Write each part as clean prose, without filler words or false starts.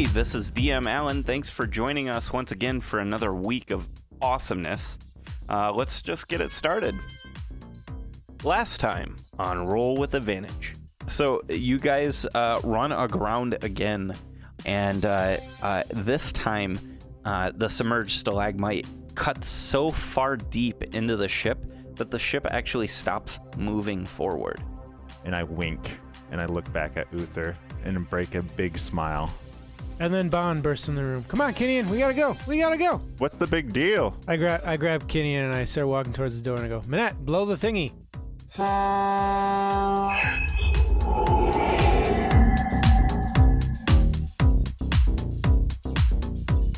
Hey, this is DM Allen. Thanks for joining us once again for another week of awesomeness. Let's just get it started. Last time on Roll with Advantage. So you guys run aground again, and this time the submerged stalagmite cuts so far deep into the ship that the ship actually stops moving forward. And I wink, and I look back at Uther and break a big smile. And then Bond bursts in the room. Come on, Kinian, we gotta go. We gotta go. What's the big deal? I grab Kinian and I start walking towards the door and I go, Manette, blow the thingy.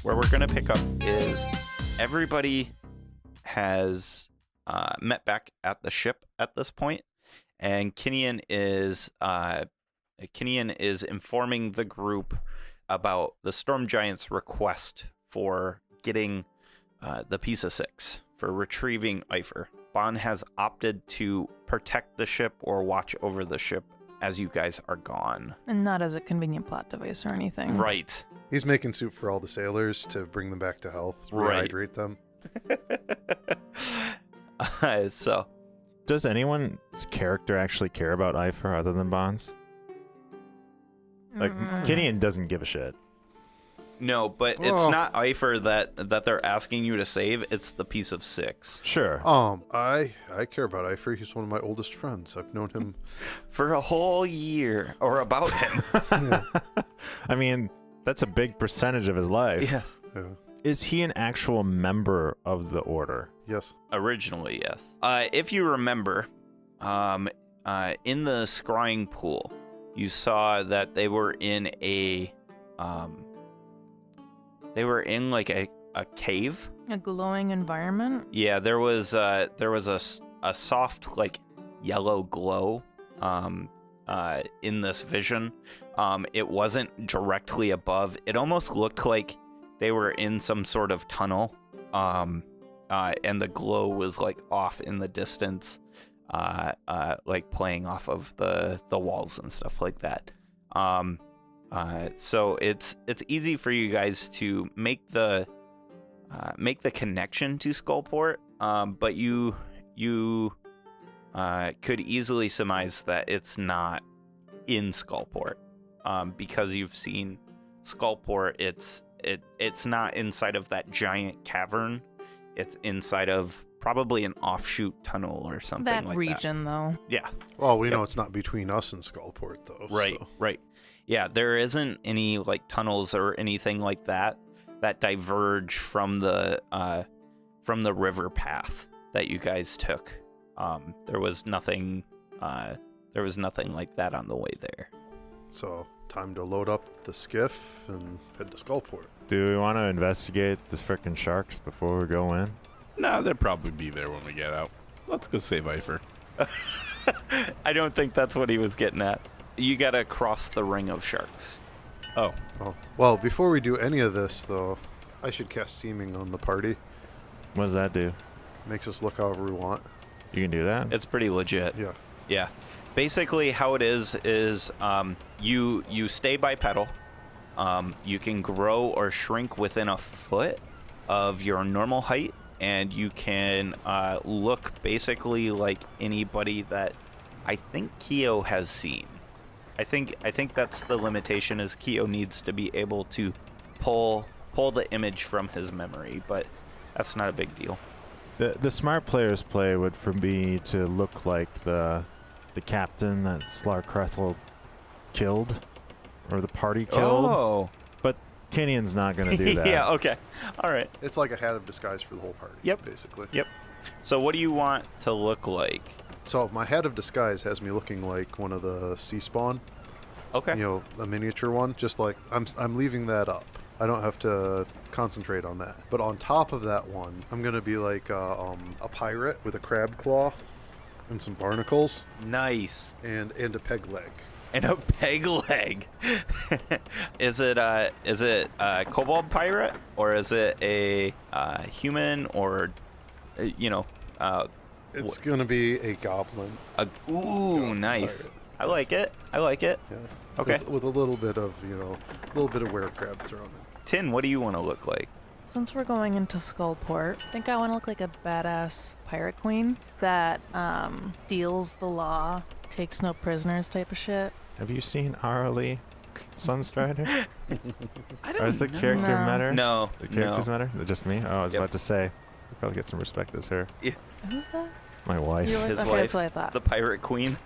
Where we're going to pick up is everybody has met back at the ship at this point, and Kinian is informing the group about the Storm Giant's request for getting the piece of 6, for retrieving Eifer. Bond has opted to protect the ship or watch over the ship as you guys are gone. And not as a convenient plot device or anything. Right. He's making soup for all the sailors to bring them back to health, Right. rehydrate them. So, Does anyone's character actually care about Eifer other than Bonds? Like, Kinian doesn't give a shit. no, but it's not Eifer that they're asking you to save. It's the piece of 6. Sure. I care about Eifer. He's one of my oldest friends. I've known him For a whole year, or about him. yeah. I mean, that's a big percentage of his life. Yes. Yeah. Is he an actual member of the order? Yes. Originally, yes. If you remember, in the scrying pool, you saw that they were in a cave. A glowing environment? Yeah, there was a soft, like, yellow glow in this vision. It wasn't directly above. It almost looked like they were in some sort of tunnel, and the glow was, like, off in the distance, like playing off of the walls and stuff like that. So it's easy for you guys to make the connection to Skullport, but you could easily surmise that it's not in Skullport, because you've seen Skullport. It's not inside of that giant cavern. It's inside of probably an offshoot tunnel or something That like region, though. that. Yeah. Well, we know it's not between us and Skullport, though. Right, so. right. Yeah, there isn't any, like, tunnels or anything like that diverge from the river path that you guys took. There was nothing like that on the way there. So, time to load up the skiff and head to Skullport. Do we want to investigate the frickin' sharks before we go in? No, they'll probably be there when we get out. Let's go save Eifer. I don't think that's what he was getting at. You gotta cross the ring of sharks. Oh, Well, before we do any of this, though, I should cast Seeming on the party. What does that do? Makes us look however we want. You can do that? It's pretty legit. Yeah. Yeah. Basically, how it is you stay bipedal. You can grow or shrink within a foot of your normal height, and you can look basically like anybody that I think Keo has seen. I think that's the limitation, is Keo needs to be able to pull the image from his memory, but that's not a big deal. The smart player's play would for me to look like the captain that Slarkrethel killed, or the party killed. Oh. But Kinian's not going to do that. Yeah, okay. All right. It's like a hat of disguise for the whole party. Yep. Basically. Yep. So what do you want to look like? So, my hat of disguise has me looking like one of the sea spawn. Okay. You know, a miniature one. Just like, I'm leaving that up. I don't have to concentrate on that. But on top of that one, I'm going to be like a pirate with a crab claw and some barnacles. Nice. And a peg leg. And a peg leg. Is it a kobold pirate, or is it a human, or It's going to be a goblin. Ooh, nice. Pirate. I like it. I like it. Yes. Okay. With a little bit of, a little bit of werecrab thrown in. Tin, what do you want to look like? Since we're going into Skullport, I think I want to look like a badass pirate queen that deals the law, takes no prisoners type of shit. Have you seen Arlie Sunstrider? I Or is the know. character No. matter? No. The characters matter? Just me? Oh, I was Yep. about to say. I'll probably get some respect as her. Who's that? My wife. Your His okay, wife, that's what I thought. the pirate queen.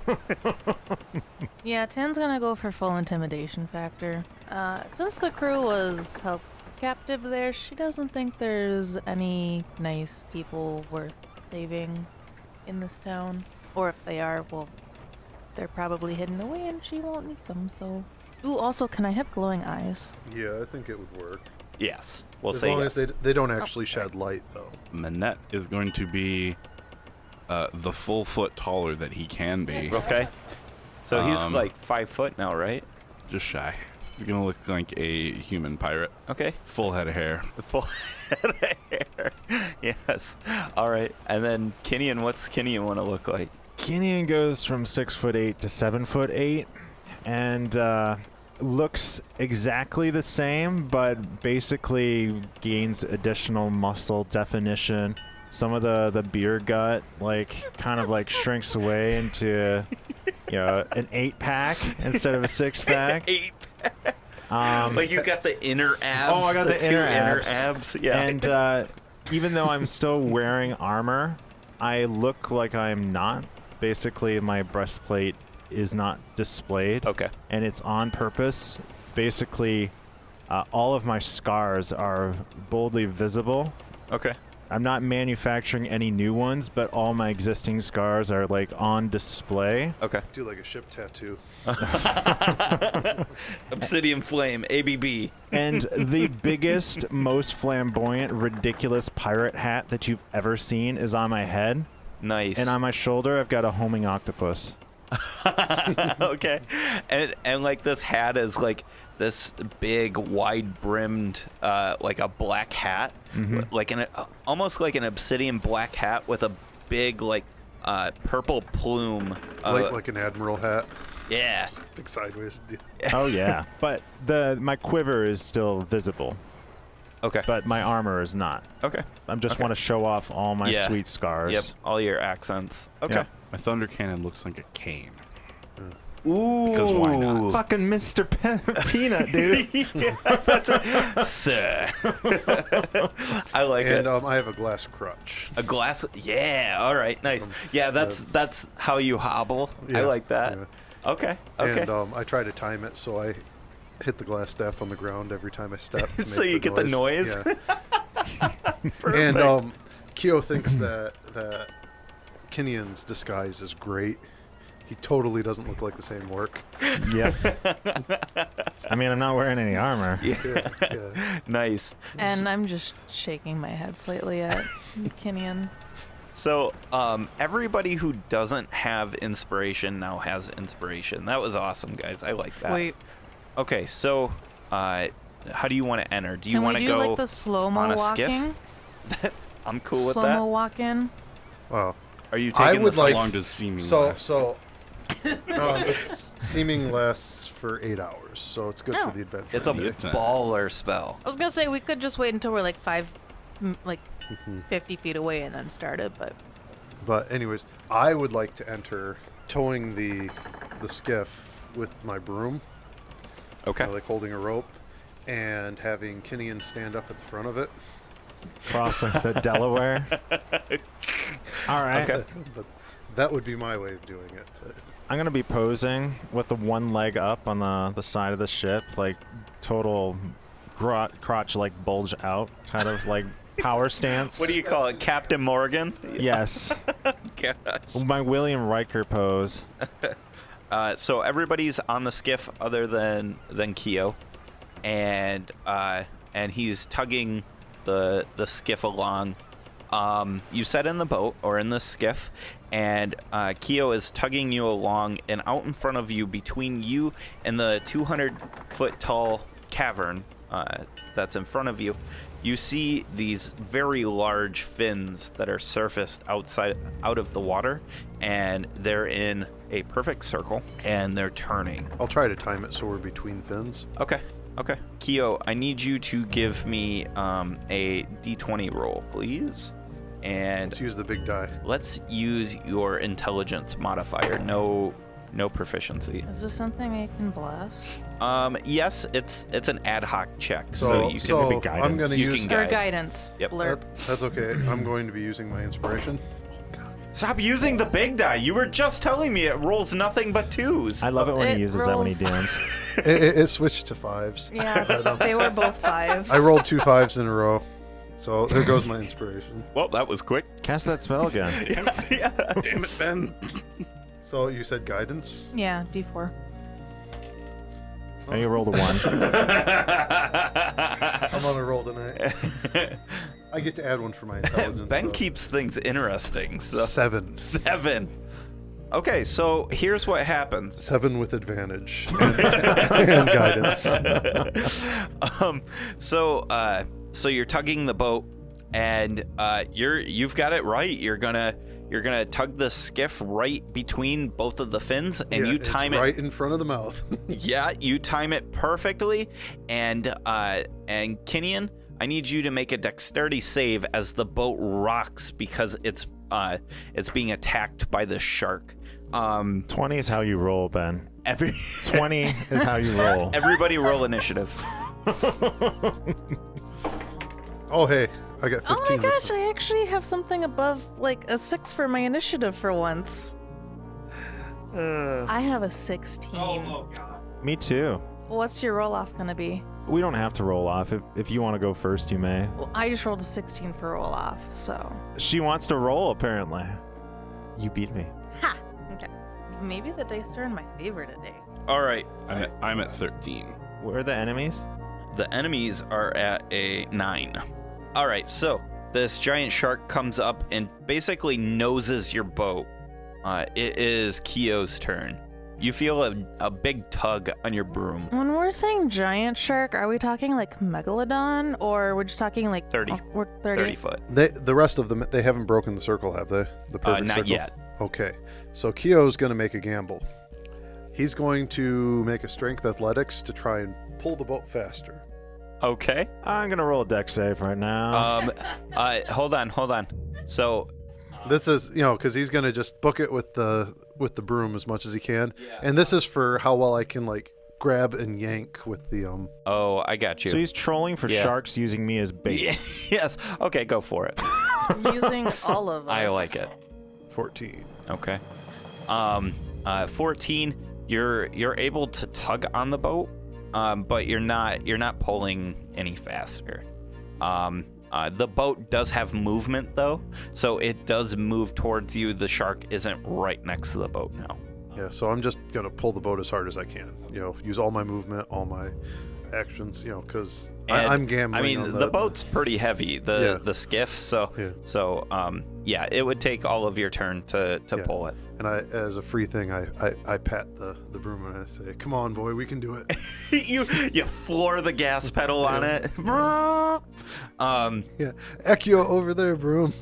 Yeah, Tin's gonna go for full intimidation factor. Since the crew was held captive there, she doesn't think there's any nice people worth saving in this town. Or if they are, well, they're probably hidden away and she won't need them, so... Ooh, also, can I have glowing eyes? Yeah, I think it would work. Yes. We'll As say long yes. as they don't actually shed light, though. Minette is going to be the full foot taller that he can be. Okay. So he's Um, like 5 foot now, right? Just shy. He's going to look like a human pirate. Okay. Full head of hair. The full head of hair. Yes. All right. And then Kinian, what's Kinian want to look like? Kinian goes from 6'8" to 7'8", and looks exactly the same, but basically gains additional muscle definition. Some of the beer gut kind of shrinks away into an 8-pack instead of a 6-pack. 8-pack. Um, Like you got the inner abs. Oh, I got the two inner inner abs. abs. Yeah. And even though I'm still wearing armor, I look like I'm not. Basically, my breastplate is not displayed. Okay. And it's on purpose. Basically, all of my scars are boldly visible. Okay. I'm not manufacturing any new ones, but all my existing scars are on display. Okay. Do like a ship tattoo. Obsidian flame, ABB. And the biggest, most flamboyant, ridiculous pirate hat that you've ever seen is on my head. Nice. And on my shoulder, I've got a homing octopus. Okay. And this hat is this big, wide-brimmed, like a black hat, almost like an obsidian black hat with a big, purple plume. Like an admiral hat. Yeah. Big sideways. Oh yeah, but my quiver is still visible, Okay. but my armor is not. Okay. I just Okay. want to show off all my Yeah. sweet scars. Yep. All your accents. Okay. Yeah. My thunder cannon looks like a cane. Ooh. Because why not? Fucking Mr. Peanut, dude. Sir. I like And it. I have a glass crutch. A glass. Yeah. All right. Nice. Yeah. That's how you hobble. I Yeah, like that. yeah. Okay. Okay. And I try to time it so I hit the glass staff on the ground every time I step. To So make you get the noise? Yeah. Perfect. And Kyo thinks that Kinian's disguise is great. He totally doesn't look like the same work. Yep. I mean, I'm not wearing any armor. Yeah. Yeah. Nice. And I'm just shaking my head slightly at Kinian. So, everybody who doesn't have inspiration now has inspiration. That was awesome, guys. I like that. Wait, Okay, so, how do you want to enter? Do you can want we to do go like the on slow-mo a skiff? walking? I'm cool with Slow-mo that. walk-in? Wow. Are you I taking would this? like- How long does seeming So last? it's seeming lasts for 8 hours, so it's good Oh. for the adventure. It's a Yeah, it's a- baller spell. I was gonna say we could just wait until we're like 50 Mhm. feet away and then start it, but But anyways, I would like to enter towing the skiff with my broom, Okay. like holding a rope, and having Kinian stand up at the front of it. Crossing the Delaware. All right. Okay. But that would be my way of doing it. I'm gonna be posing with the one leg up on the side of the ship, total crotch bulge out, kind of power stance. What do you call it? Captain Morgan? Yes. Gosh. My William Riker pose. So everybody's on the skiff other than Keo, and he's tugging the skiff along. You set in the boat or in the skiff, and Keo is tugging you along, and out in front of you, between you and the 200-foot tall cavern that's in front of you, you see these very large fins that are surfaced out of the water, and they're in a perfect circle, and they're turning. I'll try to time it so we're between fins. Okay. Keo, I need you to give me a d20 roll, please. And Let's use the big die. let's use your intelligence modifier. No proficiency. Is this something I can bless? Yes, it's an ad hoc check, so So, you can. so maybe guidance. I'm going to You use... can Or Guide. guidance. Yep. Blurb. That's okay. I'm going to be using my inspiration. Stop using the big die. You were just telling me it rolls nothing but 2s. I love it when It he uses that when he rolls- DMs. It switched to 5s. Yeah, they were both 5s. I rolled 2 5s in a row. So there goes my inspiration. Well, that was quick. Cast that spell again. Yeah. Damn it, Ben. So you said guidance? Yeah, D4. Now you rolled a 1. I'm on a roll tonight. I get to add one for my intelligence. Ben though. keeps things interesting. So. 7. 7. Okay, so here's what happens. 7 with advantage and guidance. So you're tugging the boat, and you've got it right. You're gonna tug the skiff right between both of the fins, and Yeah, you time it's it. right in front of the mouth. Yeah, you time it perfectly, and Kinian, I need you to make a dexterity save as the boat rocks because it's being attacked by the shark. 20 is how you roll, Ben. 20 is how you roll. Everybody roll initiative. Oh, hey, I got 15 Oh my this gosh, time. I actually have something above, like, a 6 for my initiative for once. I have a 16. God. Me too. What's your roll-off gonna be? We don't have to roll off. If you want to go first, you may. Well, I just rolled a 16 for roll-off, so... She wants to roll, apparently. You beat me. Ha! Okay. Maybe the dice are in my favor today. All right. I'm at 13. Where are the enemies? The enemies are at a 9. All right, so this giant shark comes up and basically noses your boat. It is Keo's turn. You feel a big tug on your broom. When we're saying giant shark, are we talking like megalodon, or we're just talking like 30. Oh, we're 30. 30 foot. The rest of them, they haven't broken the circle, have they? The perfect Not circle? yet. Okay, so Keo's going to make a gamble. He's going to make a strength athletics to try and pull the boat faster. Okay. I'm going to roll a deck save right now. Hold on. So, This is, because he's going to just book it with the broom as much as he can. And this is for how well I can, like, grab and yank with the, oh, I got you. So he's trolling for Yeah. sharks using me as bait. Yeah, yes. Okay, go for it. Using all of us. I like it. 14. Okay. 14. You're able to tug on the boat, but you're not pulling any faster. The boat does have movement though, so it does move towards you. The shark isn't right next to the boat now. Yeah, so I'm just going to pull the boat as hard as I can. Use all my movement, all my actions, because And, I'm gambling. I mean, on the boat's pretty heavy, the skiff, so Yeah. it would take all of your turn to Yeah. pull it. And as a free thing, I pat the broom and I say, "Come on, boy, we can do it." you floor the gas pedal on it. Yeah, Ekio over there, broom.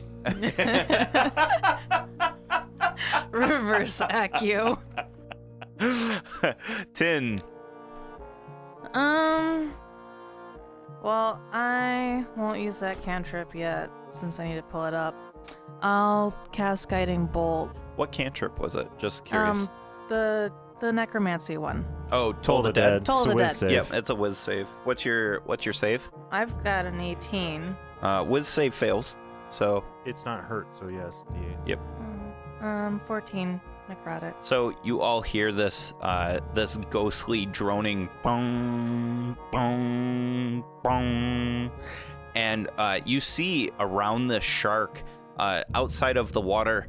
Reverse Accio. 10. Well, I won't use that cantrip yet, since I need to pull it up. I'll cast Guiding Bolt. What cantrip was it? Just curious. The necromancy one. Oh, Toll the Dead. Toll It's a the whiz Dead. save. Yep, it's a whiz save. What's your save? I've got an 18. Whiz save fails. So It's not hurt, so yes. yep. 14 necrotic. So you all hear this this ghostly droning bong bong bong, and you see around the shark, outside of the water,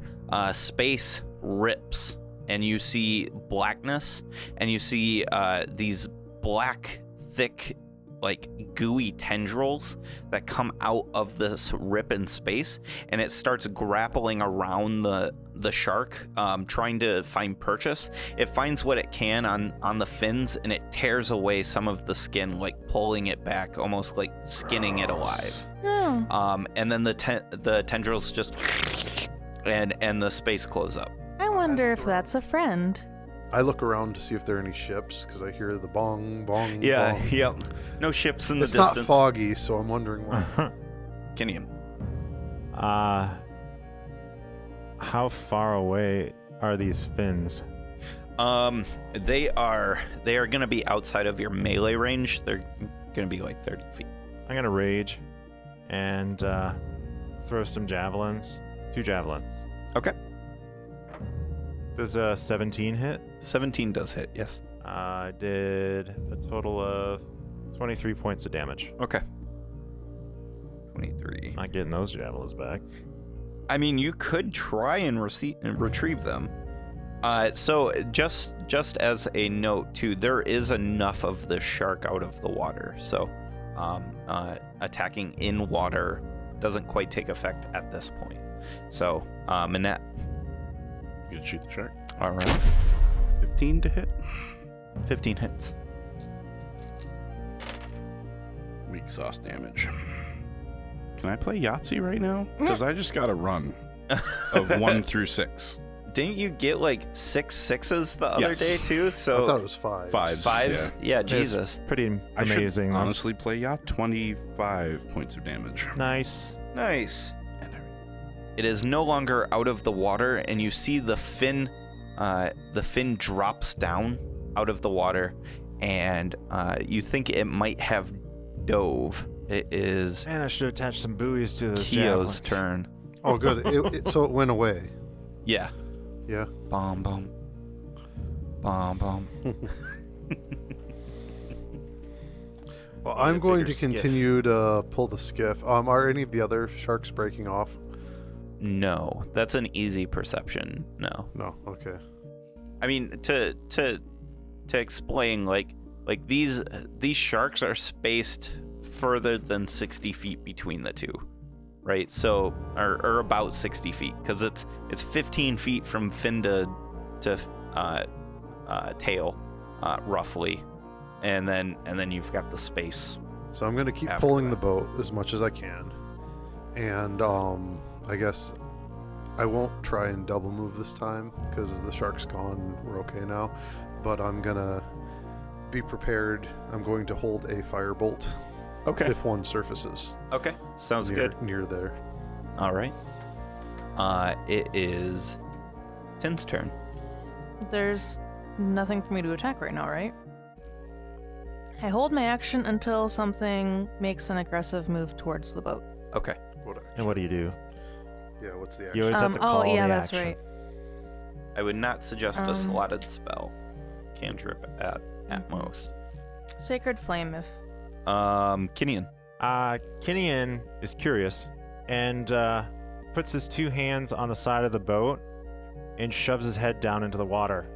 space rips, and you see blackness, and you see these black, thick, like gooey tendrils that come out of this rip in space, and it starts grappling around the shark, trying to find purchase. It finds what it can on the fins, and it tears away some of the skin, like pulling it back, almost like skinning it alive. Oh, And then the tendrils just and the space close up. I wonder if that's a friend. I look around to see if there are any ships because I hear the bong, bong, Yeah, bong. yep. No ships in the It's distance. not foggy, so I'm wondering why. Kinian. How far away are these fins? They are gonna be outside of your melee range. They're gonna be like 30 feet. I'm gonna rage and throw some javelins. 2 javelins. Okay. Does a 17 hit? 17 does hit, yes. I did a total of 23 points of damage. Okay. 23. Not getting those javelins back. I mean, you could try and retrieve them. So just as a note too, there is enough of the shark out of the water. So attacking in water doesn't quite take effect at this point. So, Manette. You gonna shoot the shark? All right. 15 to hit. 15 hits. Weak sauce damage. Can I play Yahtzee right now? Because I just got a run of 1 through 6. Didn't you get like 6 sixes the other Yes. day too? I So thought it was 5. Fives. fives? Yeah, It's Jesus. Pretty I should amazing. honestly play Yacht. 25 points of damage. Nice. Nice. It is no longer out of the water, and you see the fin drops down out of the water, and you think it might have dove. It is Man, I should attach some buoys to the Kyo's turn. Oh, good. So it went away. Yeah. Yeah. Bomb, bomb. Bomb, bomb. Well, Need a I'm going to bigger skiff. continue to pull the skiff. Are any of the other sharks breaking off? No, that's an easy perception. No. No. Okay. I mean, to explain, like these sharks are spaced further than 60 feet between the two, right? So, or about 60 feet, because it's 15 feet from fin to tail, roughly, and then you've got the space. So I'm going to keep After pulling that. the boat as much as I can, and I guess I won't try and double move this time because the shark's gone. We're okay now, but I'm gonna be prepared. I'm going to hold a firebolt Okay. if one surfaces. Okay. Sounds near, good. near there. All right. It is Tin's turn. There's nothing for me to attack right now, right? I hold my action until something makes an aggressive move towards the boat. Okay. And what do you do? Yeah, what's the You action? always have to call oh yeah, the that's action. right. I would not suggest a Um, slotted spell. Cantrip at most. Sacred Flame, if Kinian. Kinian is curious and puts his 2 hands on the side of the boat and shoves his head down into the water.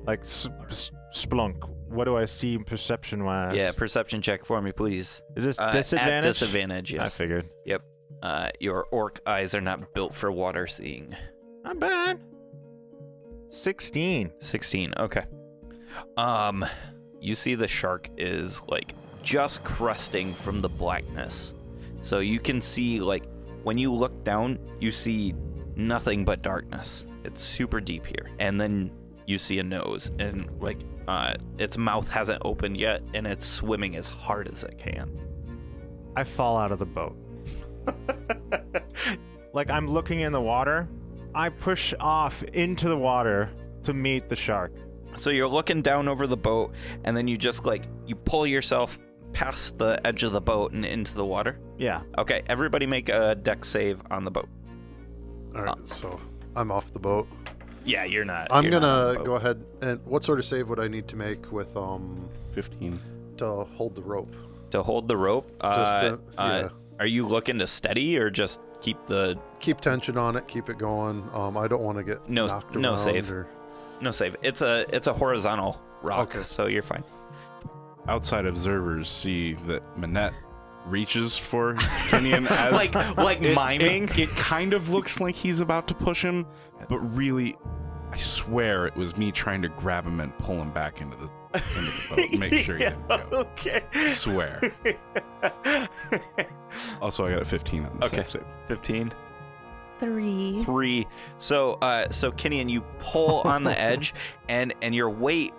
Like splunk. What do I see perception-wise? Yeah, perception check for me, please. Is this At disadvantage? disadvantage, I yes. figured. Yep. Your orc eyes are not built for water seeing. Not bad. 16. 16. Okay. You see the shark is like just crusting from the blackness. So you can see, like, when you look down, you see nothing but darkness. It's super deep here. And then you see a nose, and like its mouth hasn't opened yet, and it's swimming as hard as it can. I fall out of the boat. Like I'm looking in the water. I push off into the water to meet the shark. So you're looking down over the boat, and then you just like you pull yourself past the edge of the boat and into the water. Yeah. Okay, everybody make a dex save on the boat. All right, so I'm off the boat. Yeah, you're not. I'm you're not on the gonna boat. go ahead and what sort of save would I need to make with 15. to hold the rope? To hold the rope. Yeah. Are you looking to steady or just keep the Keep tension on it, keep it going. I don't want to get No- knocked no around save. or- no save? It's a horizontal rock, Okay. so you're fine. Outside observers see that Manette reaches for Kenyon as like miming. It kind of looks like he's about to push him, but really, I swear it was me trying to grab him and pull him back into the boat, to make sure he didn't go. Okay. Swear. Also, I got a 15 on the Okay. save. 15. 3. 3. So Kinian, you pull on the edge, and your weight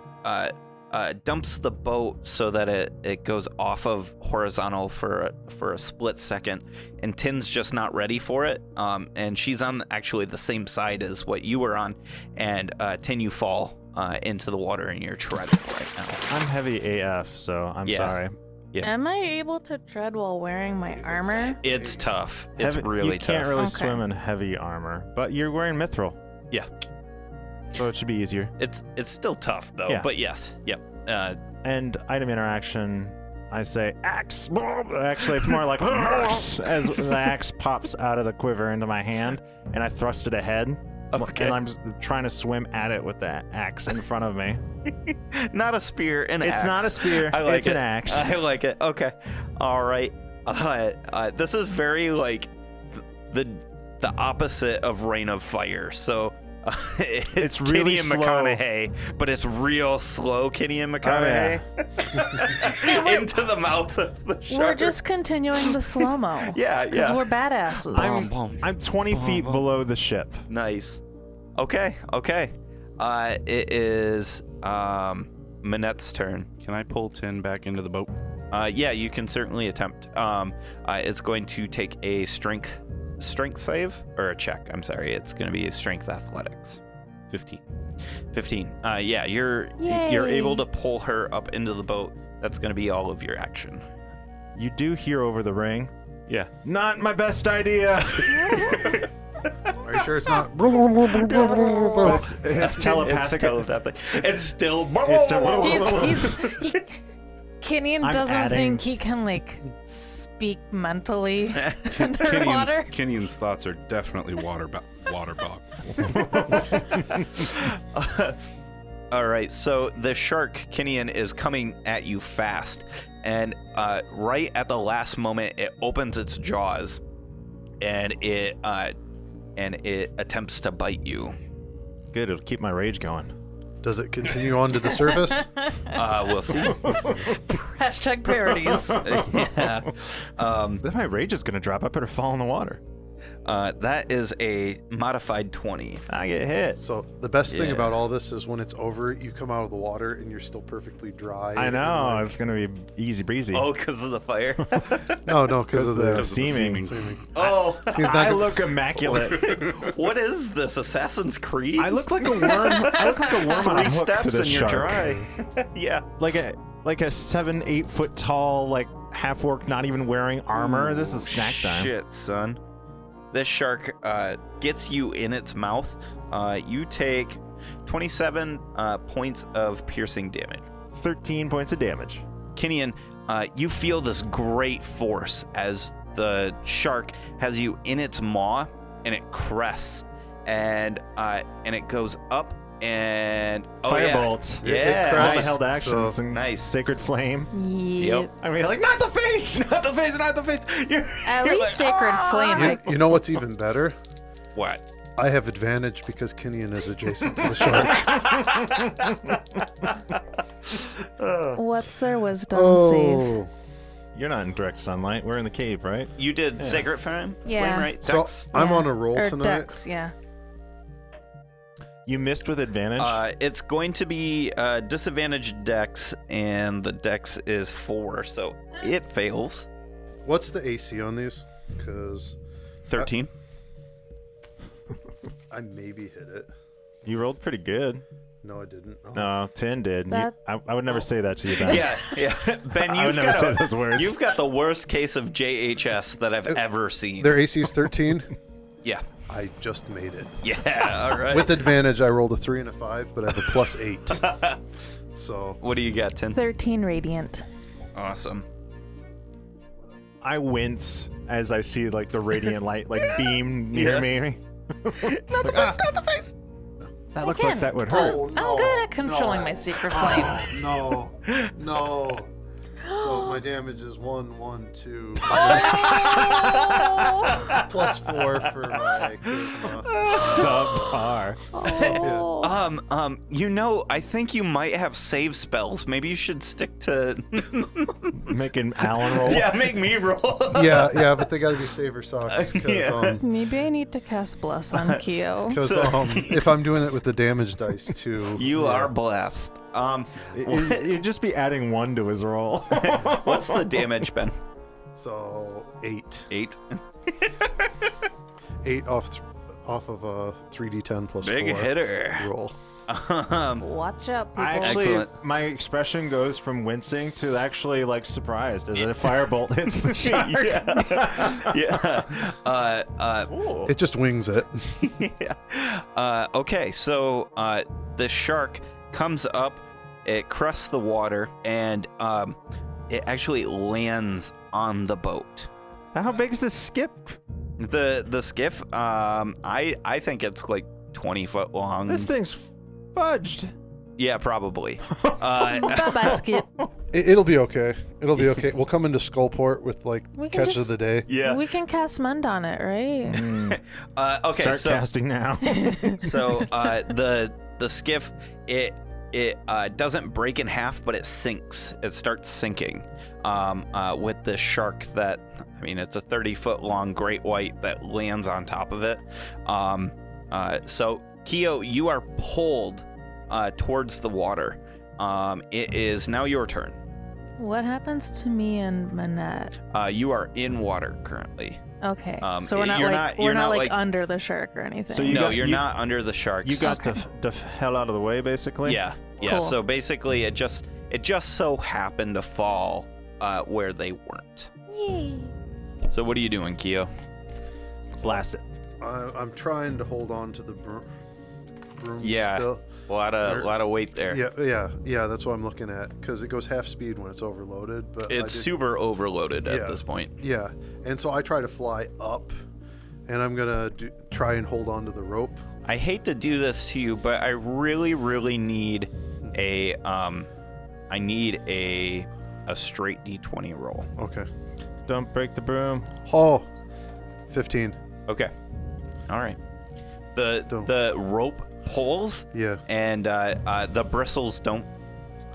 dumps the boat so that it goes off of horizontal for a split second, and Tin's just not ready for it. And she's on actually the same side as what you were on, and Tin, you fall into the water, and you're treading right now. I'm heavy AF, so I'm sorry. Yeah. Am I able to tread while wearing my armor? It's tough. It's Heavy- really you tough. can't really Okay. swim in heavy armor, but you're wearing mithril, Yeah, so it should be easier. it's still tough though. Yeah. But yes, yep. And item interaction, I say axe. Actually, it's more like axe as the axe pops out of the quiver into my hand, and I thrust it ahead. Okay. And I'm trying to swim at it with that axe in front of me. Not a spear, an axe. It's not a spear. I like it's it. an axe. I like it. Okay. All right. This is very like the opposite of Rain of Fire. So it's really Kitty and slow. McConaughey, but it's real slow Kitty and McConaughey into the mouth of the shark. We're just continuing the slow-mo. Yeah, Because yeah. we're badasses. I'm 20 feet below the ship. Nice. Okay. It is Manette's turn. Can I pull Tin back into the boat? Yeah, you can certainly attempt. It's going to take a strength save or a check. I'm sorry. It's going to be a strength athletics. 15. 15. Yeah, you're Yay. able to pull her up into the boat. That's going to be all of your action. You do hear over the ring. Yeah. Not my best idea. Are you sure it's not? It's telepathic. It's still. Kinian I'm doesn't adding- think he can, like, speak mentally underwater. Kenyan's thoughts are definitely waterbogged. All right, so the shark, Kinian, is coming at you fast, and right at the last moment, it opens its jaws, and it attempts to bite you. Good, it'll keep my rage going. Does it continue on to the surface? We'll see. Hashtag parodies. Yeah. Then my rage is gonna drop. I better fall in the water. That is a modified 20. I get hit. So the best thing Yeah. about all this is when it's over, you come out of the water and you're still perfectly dry. I and, know, like- it's gonna be easy breezy. Oh, because of the fire. no, because of the seaming. seaming. Oh, He's not I gonna- look immaculate. what is this? Assassin's Creed? I look like a worm. I look like a worm on a 3 hook to steps this and you're shark. dry. Yeah. Like a 7-8 foot tall, like half orc, not even wearing armor. This is snack time. Shit, son. This shark gets you in its mouth. You take 27 points of piercing damage. 13 points of damage. Kinian, you feel this great force as the shark has you in its maw, and it crests, and it goes up and Firebolt. Yeah. All the crests, held actions. so- and Nice. Sacred flame. Yep. I mean, like, not the face! Not the face, not the face. At least Sacred Flame. You know what's even better? What? I have advantage because Kinian is adjacent to the shark. What's their wisdom save? Oh, You're not in direct sunlight. We're in the cave, right? You did Sacred Flame? Yeah. Flame, right? so Dex? I'm Yeah. on a roll Or tonight. Dex, yeah. You missed with advantage. It's going to be disadvantaged dex, and the dex is 4, so it fails. What's the AC on these? Because 13. I maybe hit it. You rolled pretty good. No, I didn't. Oh. No, 10 did. That- I would never say that to you, Ben. Yeah. Ben, I would you've never say got, those words. you've got the worst case of JHS that I've ever seen. Their AC is 13. Yeah. I just made it. Yeah, all right. With advantage, I rolled a 3 and a 5, but I have a +8. So What do you got, 10? 13 Radiant. Awesome. I wince as I see like the radiant light like beam near Yeah. me. Not the face, not the face. That looks can. like that would hurt. Oh, I'm good at controlling my Secret Flame. No. No. So my damage is 1, 1, 2. Oh! Plus 4 for my charisma. Subpar. Oh. You know, I think you might have save spells. Maybe you should stick to. Making Alan roll. Yeah, make me roll. Yeah, but they gotta be saver socks. Cause, Yeah. Maybe I need to cast Bless on Keo. Because So- if I'm doing it with the damage dice too, You yeah. are blessed. You'd just be adding 1 to his roll. What's the damage, Ben? So 8. 8. 8 off of a 3d10 plus Big 4 hitter. roll. Watch out, people. I actually, Excellent. my expression goes from wincing to actually like surprised as a firebolt hits the shark. Yeah. It just wings it. Yeah. Okay, so the shark comes up, it crusts the water, and it actually lands on the boat. How big is this skip? The skiff, I think it's like 20 foot long. This thing's fudged. Yeah, probably. Bye-bye, Skip. It'll be okay. It'll be okay. We'll come into Skullport with like We can catch of just- the day. Yeah. We can cast Mend on it, right? Okay, Start so casting now. so the skiff it doesn't break in half, but it sinks. It starts sinking with the shark that, I mean, it's a 30-foot long great white that lands on top of it. So Keo, you are pulled towards the water. It is now your turn. What happens to me and Manette? You are in water currently. Okay, you're so we're not not- we're you're not not, like like- under the shark or anything. So you No, got- you're you- not under the sharks. You got the hell out of the way, basically. Yeah. Cool. So basically, it just so happened to fall where they weren't. Yay. So what are you doing, Keo? Blast it. I'm trying to hold on to the broom Yeah. still. A lot of weight there. Yeah. That's what I'm looking at because it goes half speed when it's overloaded. But It's super overloaded at Yeah. this point. Yeah, and so I try to fly up, and I'm gonna try and hold on to the rope. I hate to do this to you, but I really, really need a straight D20 roll. Okay. Don't break the broom. Oh, 15. Okay. All right. Don't. The rope pulls, Yeah. and the bristles don't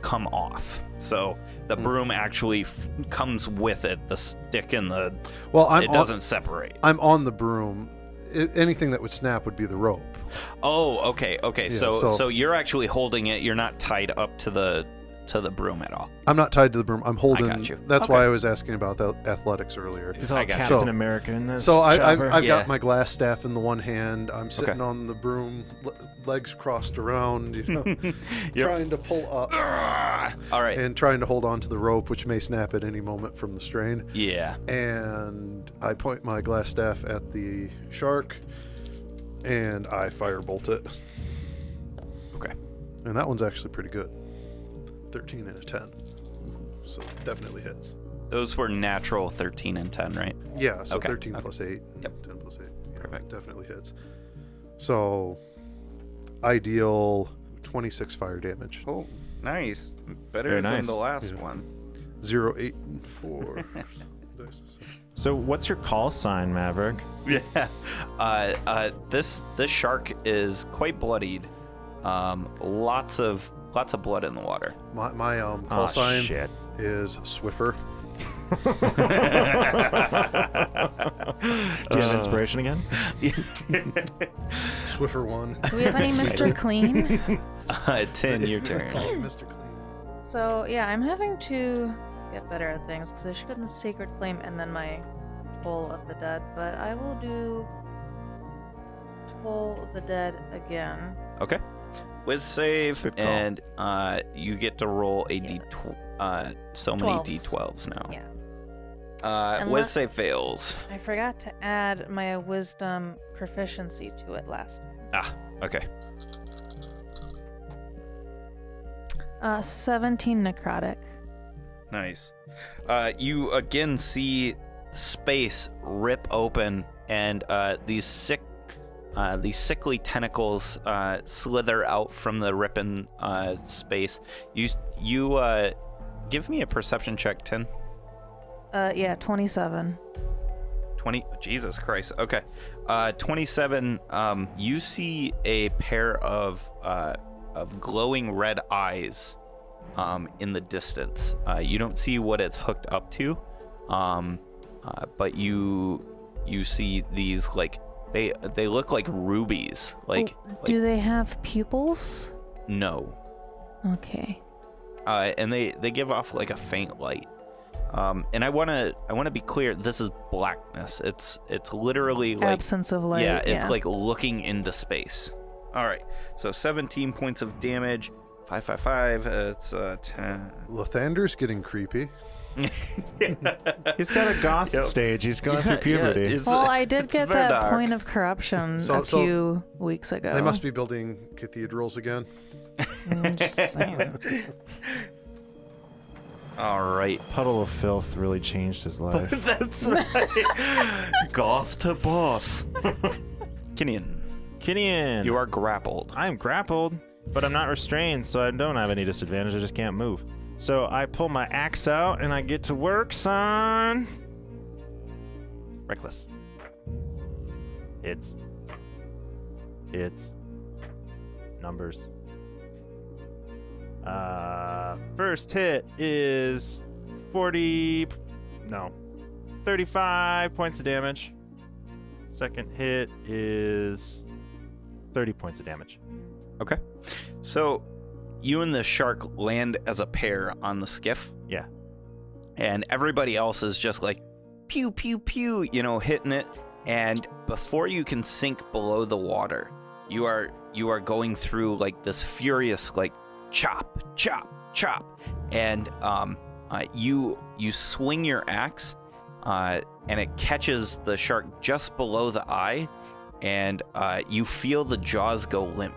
come off. So the broom actually comes with it. The stick and the Well, it doesn't separate. I'm on the broom. Anything that would snap would be the rope. Oh, okay. Yeah, So so- you're actually holding it. You're not tied up to the broom at all. I'm not tied to the broom. I'm holding. got you. That's Okay. why I was asking about the athletics earlier. It's all I got you. Captain So- America in this. So I've chopper. Yeah. got my glass staff in the one hand. I'm sitting on the broom, legs crossed around, trying to pull up All right. and trying to hold on to the rope, which may snap at any moment from the strain. Yeah. And I point my glass staff at the shark, and I firebolt it. Okay. And that one's actually pretty good. 13 and a 10. So definitely hits. Those were natural 13 and 10, right? Yeah, so Okay, 13 okay. plus 8. Yep. 10 plus 8. Yeah, Perfect. definitely hits. So I deal 26 fire damage. Oh, nice. Better Very than nice. the last Yeah. one. 0, 8, and 4. Dice. So what's your call sign, Maverick? Yeah. This shark is quite bloodied. Lots of blood in the water. My call sign Shit. is Swiffer. Do you have inspiration again? Swiffer 1. Do we have any Mr. Clean? Tin, your Call turn. it Mr. Clean. So yeah, I'm having to get better at things because I should have done Sacred Flame and then my Toll of the Dead, but I will do Toll of the Dead again. Okay. With save, Good call. and you get to roll a Yes. so many 12s. D12s now. Yeah. With Unless- save fails. I forgot to add my Wisdom proficiency to it last time. Okay. 17 necrotic. Nice. You again see space rip open, and these sickly tentacles Give me a perception check, 10. Yeah, 27. 20. Jesus Christ. Okay. 27. You see a pair of glowing red eyes in the distance. You don't see what it's hooked up to, but you see these, like, they look like rubies. Like, do they have pupils? no. Okay. And they give off like a faint light. And I wanna be clear. This is blackness. It's literally like Absence of light. yeah. It's like looking into space. All right. So 17 points of damage. 555. It's 10. Lathander's getting creepy. He's got a goth stage. He's going through puberty. it's- Well, I did it's get very that dark. point of corruption So- a few weeks ago. They must be building cathedrals again. I'm just saying. All right. Puddle of filth really changed his life. That's right. Goth to boss. Kinian, Kinian, you are grappled. I'm grappled, but I'm not restrained, so I don't have any disadvantage. I just can't move. So I pull my axe out and I get to work, son. Reckless. Hits. Numbers. First hit is 35 points of damage. Second hit is 30 points of damage. Okay. So you and the shark land as a pair on the skiff. Yeah. And everybody else is just like pew pew pew, hitting it. And before you can sink below the water, you are going through like this furious like chop, chop, chop, and you swing your axe, and it catches the shark just below the eye, and you feel the jaws go limp.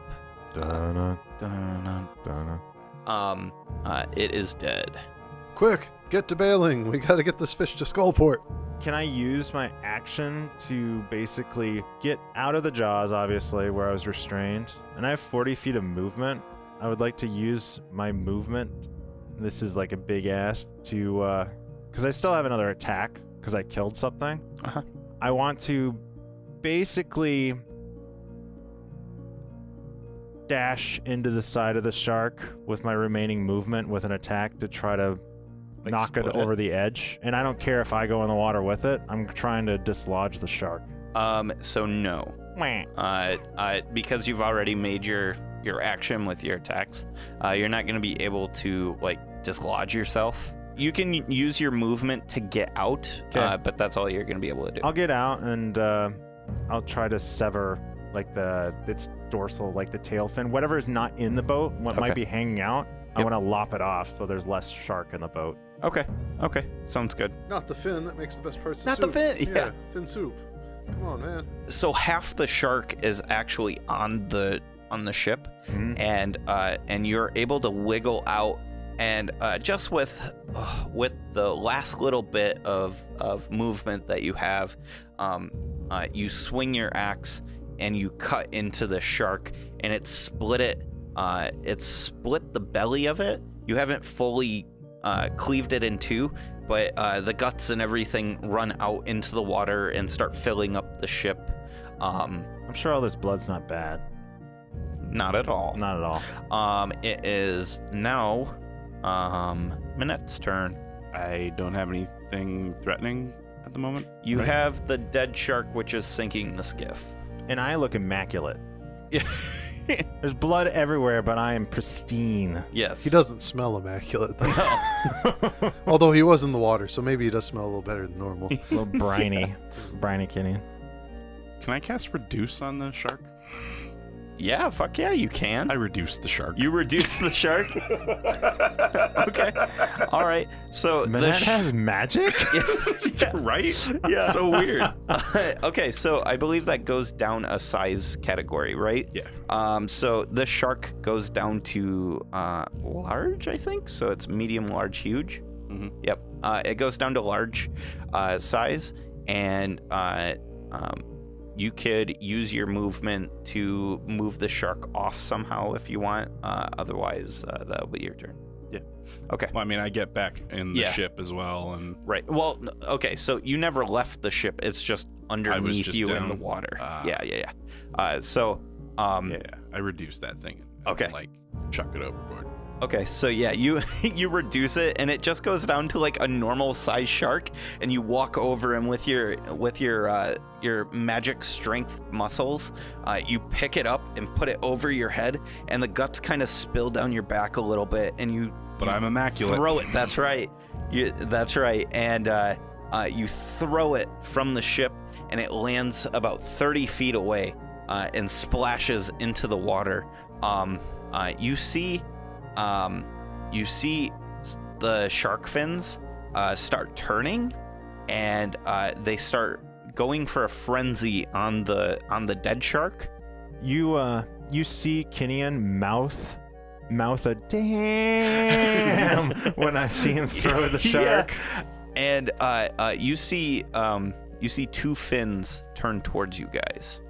Dun-dun, Dun-dun. dun-dun. It is dead. Quick, get to bailing. We gotta get this fish to Skullport. Can I use my action to basically get out of the jaws, obviously, where I was restrained? And I have 40 feet of movement. I would like to use my movement. This is like a big ask to, because I still have another attack because I killed something. Uh-huh. I want to basically dash into the side of the shark with my remaining movement with an attack to try to Like knock it split over the edge. And I don't care if I go in the water with it. I'm trying to dislodge the shark. So no. Because you've already made your action with your attacks, you're not going to be able to like dislodge yourself. You can use your movement to get out, but that's all you're going to be able to do. I'll get out and I'll try to sever like its dorsal, like the tail fin, whatever is not in the boat, what might be hanging out. I Yep. want to lop it off so there's less shark in the boat. Okay, sounds good. Not the fin. That makes the best parts of Not the soup. fin, yeah. Fin soup. Come on, man. So half the shark is actually on the ship, Mhm. and you're able to wiggle out, and just with the last little bit of movement that you have, you swing your axe and you cut into the shark, and it split the belly of it. You haven't fully cleaved it in two, but the guts and everything run out into the water and start filling up the ship. I'm sure all this blood's not bad. Not at all. Not at all. It is now Minette's turn. I don't have anything threatening at the moment. You right? have the dead shark, which is sinking the skiff. And I look immaculate. Yeah. There's blood everywhere, but I am pristine. Yes. He doesn't smell immaculate, though. Although he was in the water, so maybe he does smell a little better than normal. A little briny. Briny Kinian. Can I cast Reduce on the shark? Yeah, fuck yeah, you can. I reduced the shark. You reduce the shark? Okay. All right. So Manette has magic? yeah. Right? Yeah. So weird. Okay, so I believe that goes down a size category, right? Yeah. So the shark goes down to large, I think. So it's medium, large, huge. Mhm. Yep. It goes down to large size, and you could use your movement to move the shark off somehow if you want. Otherwise, that'll be your turn. Yeah. Okay. Well, I mean, I get back in the Yeah. ship as well, and Right. Well, okay. So you never left the ship. It's just underneath just you in down. the water. Ah. Yeah. yeah, I reduced that thing. And, Okay. like, chuck it overboard. Okay, so yeah, you you reduce it, and it just goes down to like a normal size shark, and you walk over him with your magic strength muscles. You pick it up and put it over your head, and the guts kind of spill down your back a little bit, and But I'm immaculate. throw it. That's right. That's right. And you throw it from the ship, and it lands about 30 feet away and splashes into the water. You see the shark fins start turning, and they start going for a frenzy on the dead shark. You see Kinian mouth a damn when I see him throw the shark. Yeah. And you see two fins turn towards you guys.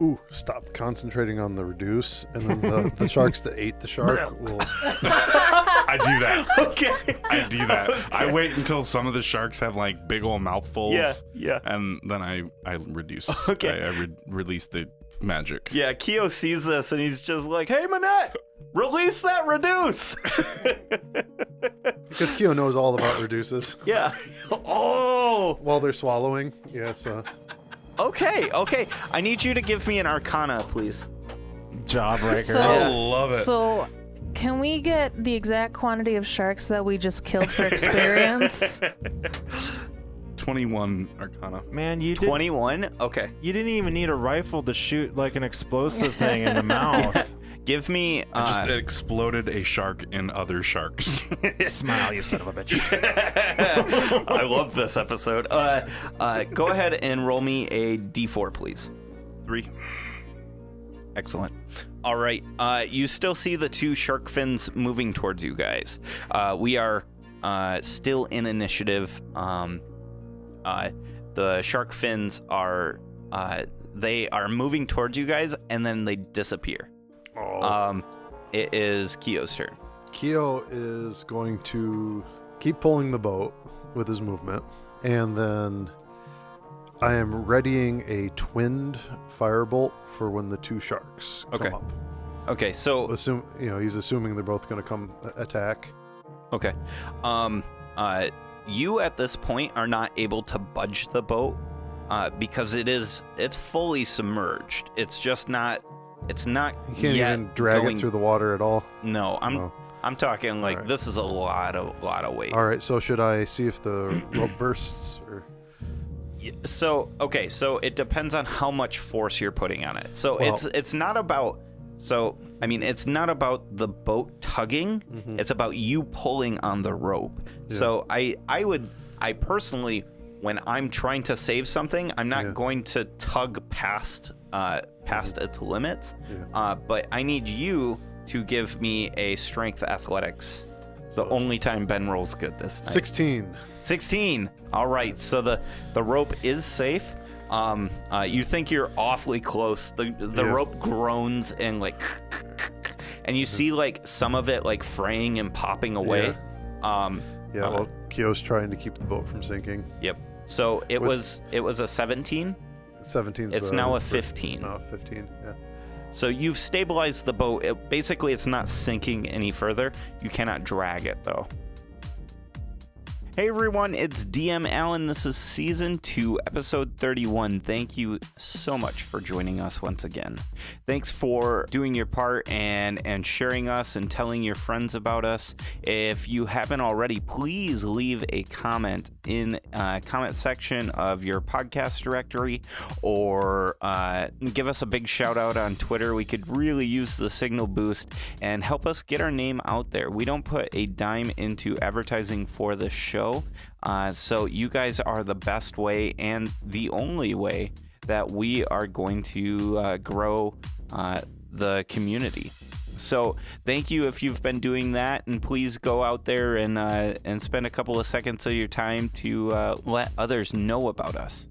Ooh, stop concentrating on the reduce, and then the sharks that ate the shark will... I do that. Okay. I do that. I wait until some of the sharks have like big old mouthfuls. Yeah. And then I reduce. Okay. I release the magic. Yeah, Keo sees this and he's just like, "Hey, Manette, release that reduce." Because Keo knows all about reduces. Yeah. Oh. While they're swallowing, yes. Okay. I need you to give me an Arcana, please. Jawbreaker. So- I love it. So, can we get the exact quantity of sharks that we just killed for experience? 21 Arcana. Man, you didn't 21. Okay. even need a rifle to shoot like an explosive thing in the mouth. Give me. I just exploded a shark in other sharks. Smile, you son of a bitch. I love this episode. Go ahead and roll me a D4, please. 3. Excellent. All right. You still see the two shark fins moving towards you guys. We are still in initiative. The shark fins are they are moving towards you guys, and then they disappear. Oh. It is Keo's turn. Keo is going to keep pulling the boat with his movement, and then I am readying a twinned firebolt for when the two sharks Okay. come up. Okay, so He's assuming they're both going to come attack. okay, you at this point are not able to budge the boat because it's fully submerged. It's just not. It's not. You can't yet even drag going, it through the water at all. No, I'm talking like Alright. this is a lot of weight. All right, so should I see if the rope bursts? Or... So it depends on how much force you're putting on it. So Well- it's not about. So I mean, it's not about the boat tugging. Mhm. It's about you pulling on the rope. Yeah. So I personally, when I'm trying to save something, I'm not Yeah. going to tug past its limits. Yeah. But I need you to give me a strength athletics. The only time Ben rolls good this night. 16. All right, so the rope is safe. You think you're awfully close. The Yeah. rope groans and and you see like some of it like fraying and popping away. Yeah, well, Keo's trying to keep the boat from sinking. Yep. So it With- was a 17. 17. It's now a 15. It's now a 15. Yeah. So you've stabilized the boat. Basically, it's not sinking any further. You cannot drag it, though. Hey everyone, it's DM Allen. This is Season 2, Episode 31. Thank you so much for joining us once again. Thanks for doing your part and sharing us and telling your friends about us. If you haven't already, please leave a comment in comment section of your podcast directory or give us a big shout out on Twitter. We could really use the signal boost and help us get our name out there. We don't put a dime into advertising for the show. So you guys are the best way and the only way that we are going to grow the community. So thank you if you've been doing that, and please go out there and spend a couple of seconds of your time to let others know about us.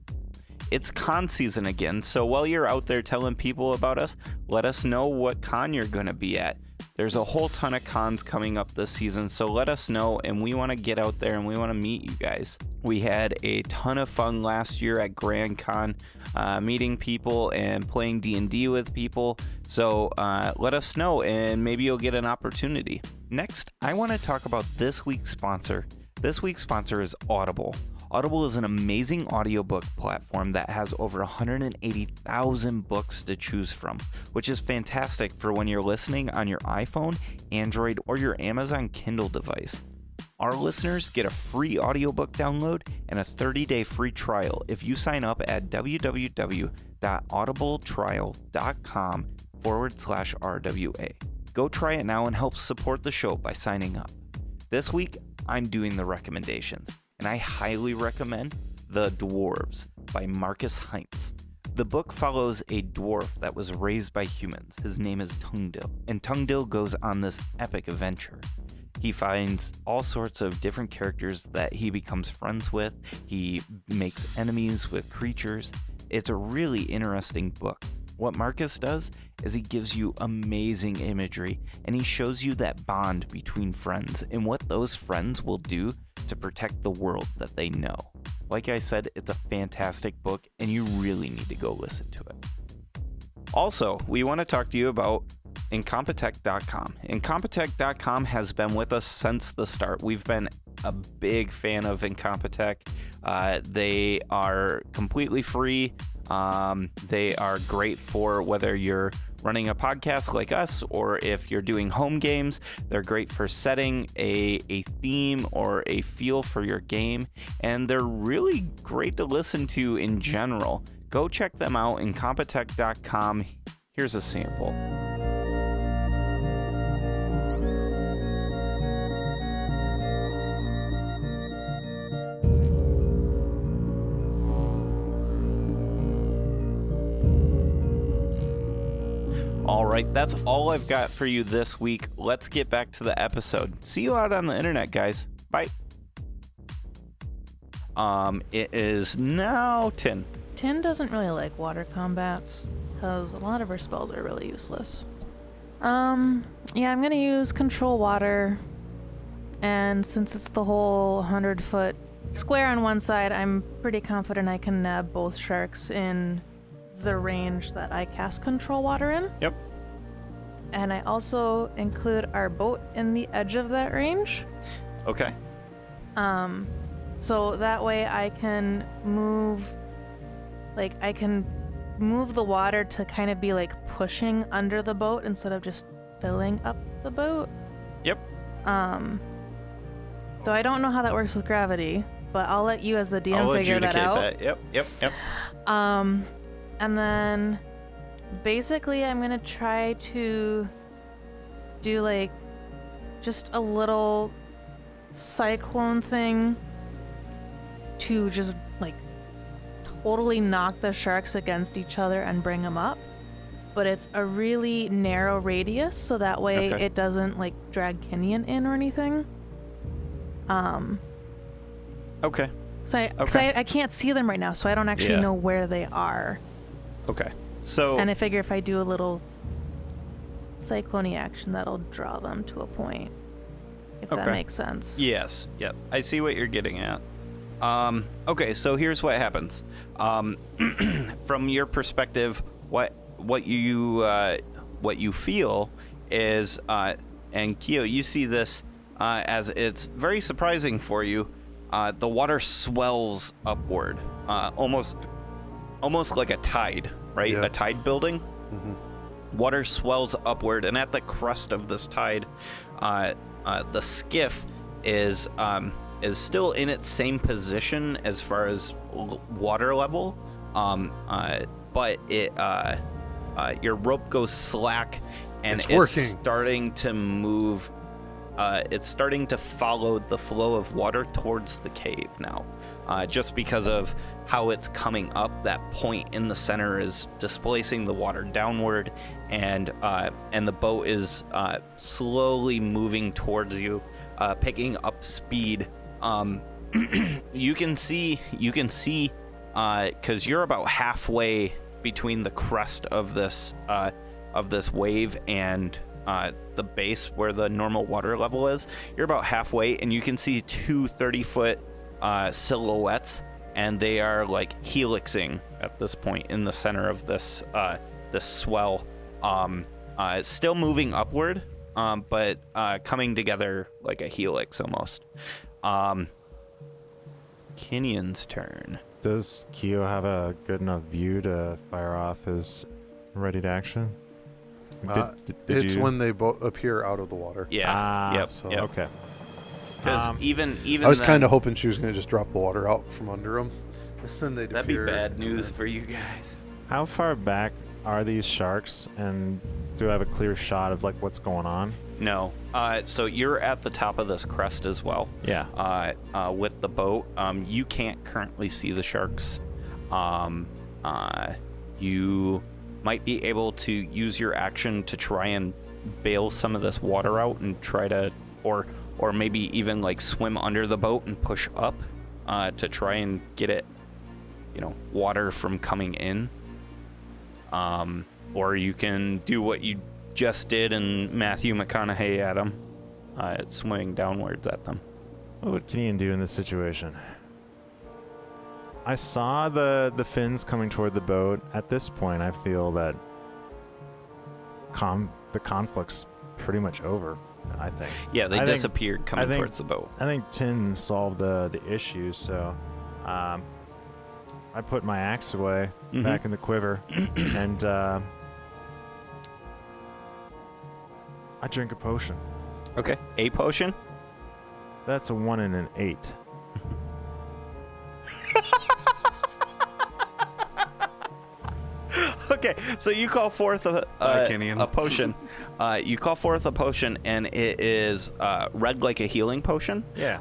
It's con season again, so while you're out there telling people about us, let us know what con you're going to be at. There's a whole ton of cons coming up this season, so let us know, and we want to get out there and we want to meet you guys. We had a ton of fun last year at Grand Con, meeting people and playing D&D with people, so let us know and maybe you'll get an opportunity. Next, I want to talk about this week's sponsor. This week's sponsor is Audible. Audible is an amazing audiobook platform that has over 180,000 books to choose from, which is fantastic for when you're listening on your iPhone, Android, or your Amazon Kindle device. Our listeners get a free audiobook download and a 30-day free trial if you sign up at www.audibletrial.com/RWA. Go try it now and help support the show by signing up. This week, I'm doing the recommendations, and I highly recommend The Dwarves by Marcus Heinz. The book follows a dwarf that was raised by humans. His name is Tungdil, and Tungdil goes on this epic adventure. He finds all sorts of different characters that he becomes friends with. He makes enemies with creatures. It's a really interesting book. What Marcus does is he gives you amazing imagery, and he shows you that bond between friends and what those friends will do to protect the world that they know. Like I said, it's a fantastic book, and you really need to go listen to it. Also, we want to talk to you about Incompetech.com. Incompetech.com has been with us since the start. We've been a big fan of Incompetech. They are completely free. They are great for whether you're running a podcast like us or if you're doing home games. They're great for setting a theme or a feel for your game, and they're really great to listen to in general. Go check them out, Incompetech.com. Here's a sample. All right, that's all I've got for you this week. Let's get back to the episode. See you out on the internet, guys. Bye. It is now Tin. Tin doesn't really like water combats because a lot of her spells are really useless. Yeah, I'm gonna use control water, and since it's the whole 100-foot square on one side, I'm pretty confident I can nab both sharks in the range that I cast control water in. Yep. And I also include our boat in the edge of that range. Okay. So that way I can move the water to kind of be like pushing under the boat instead of just filling up the boat. Yep. Though I don't know how that works with gravity, but I'll let you as the DM figure that out. Yep. And then basically I'm gonna try to do like just a little cyclone thing to just like totally knock the sharks against each other and bring them up. But it's a really narrow radius, so that way it doesn't like drag Kenyan in or anything. Okay. Because I can't see them right now, so I don't actually know where they are. Okay. So. And I figure if I do a little cyclone action, that'll draw them to a point. If that makes sense. Yes. Yep. I see what you're getting at. Okay. So here's what happens. From your perspective, what you feel is, and Kyo, you see this as it's very surprising for you. The water swells upward, almost like a tide, right? Yeah. A tide building. Mm-hmm. Water swells upward, and at the crest of this tide, the skiff is still in its same position as far as water level, but your rope goes slack, and it's starting to move. It's starting to follow the flow of water towards the cave now. Just because of how it's coming up, that point in the center is displacing the water downward, and the boat is slowly moving towards you, picking up speed. You can see, because you're about halfway between the crest of this wave and the base where the normal water level is. You're about halfway, and you can see two 30-foot silhouettes, and they are like helixing at this point in the center of this this swell. It's still moving upward, but coming together like a helix almost. Kenion's turn. Does Keo have a good enough view to fire off his ready to action? Did It's you? when they both appear out of the water. Yeah. Yep. so- Yep. Okay. Because even I was then- kind of hoping she was going to just drop the water out from under them. And they'd That'd be appear, bad and news then- for you guys. How far back are these sharks, and do I have a clear shot of like what's going on? No. So you're at the top of this crest as well. Yeah. With the boat. You can't currently see the sharks. You might be able to use your action to try and bail some of this water out and try to, or maybe even like swim under the boat and push up to try and get it, water from coming in. Or you can do what you just did and Matthew McConaughey at them. It's swimming downwards at them. What would Kenion do in this situation? I saw the fins coming toward the boat. At this point, I feel that the conflict's pretty much over, I think. Yeah, they I think- disappeared coming think- towards the boat. I think Tin solved the issue, so I put my axe away Mhm. back in the quiver, and I drink a potion. Okay. A potion? That's a 1 and an 8. Okay, so you call forth a Kenyon. potion. You call forth a potion, and it is red like a healing potion. Yeah.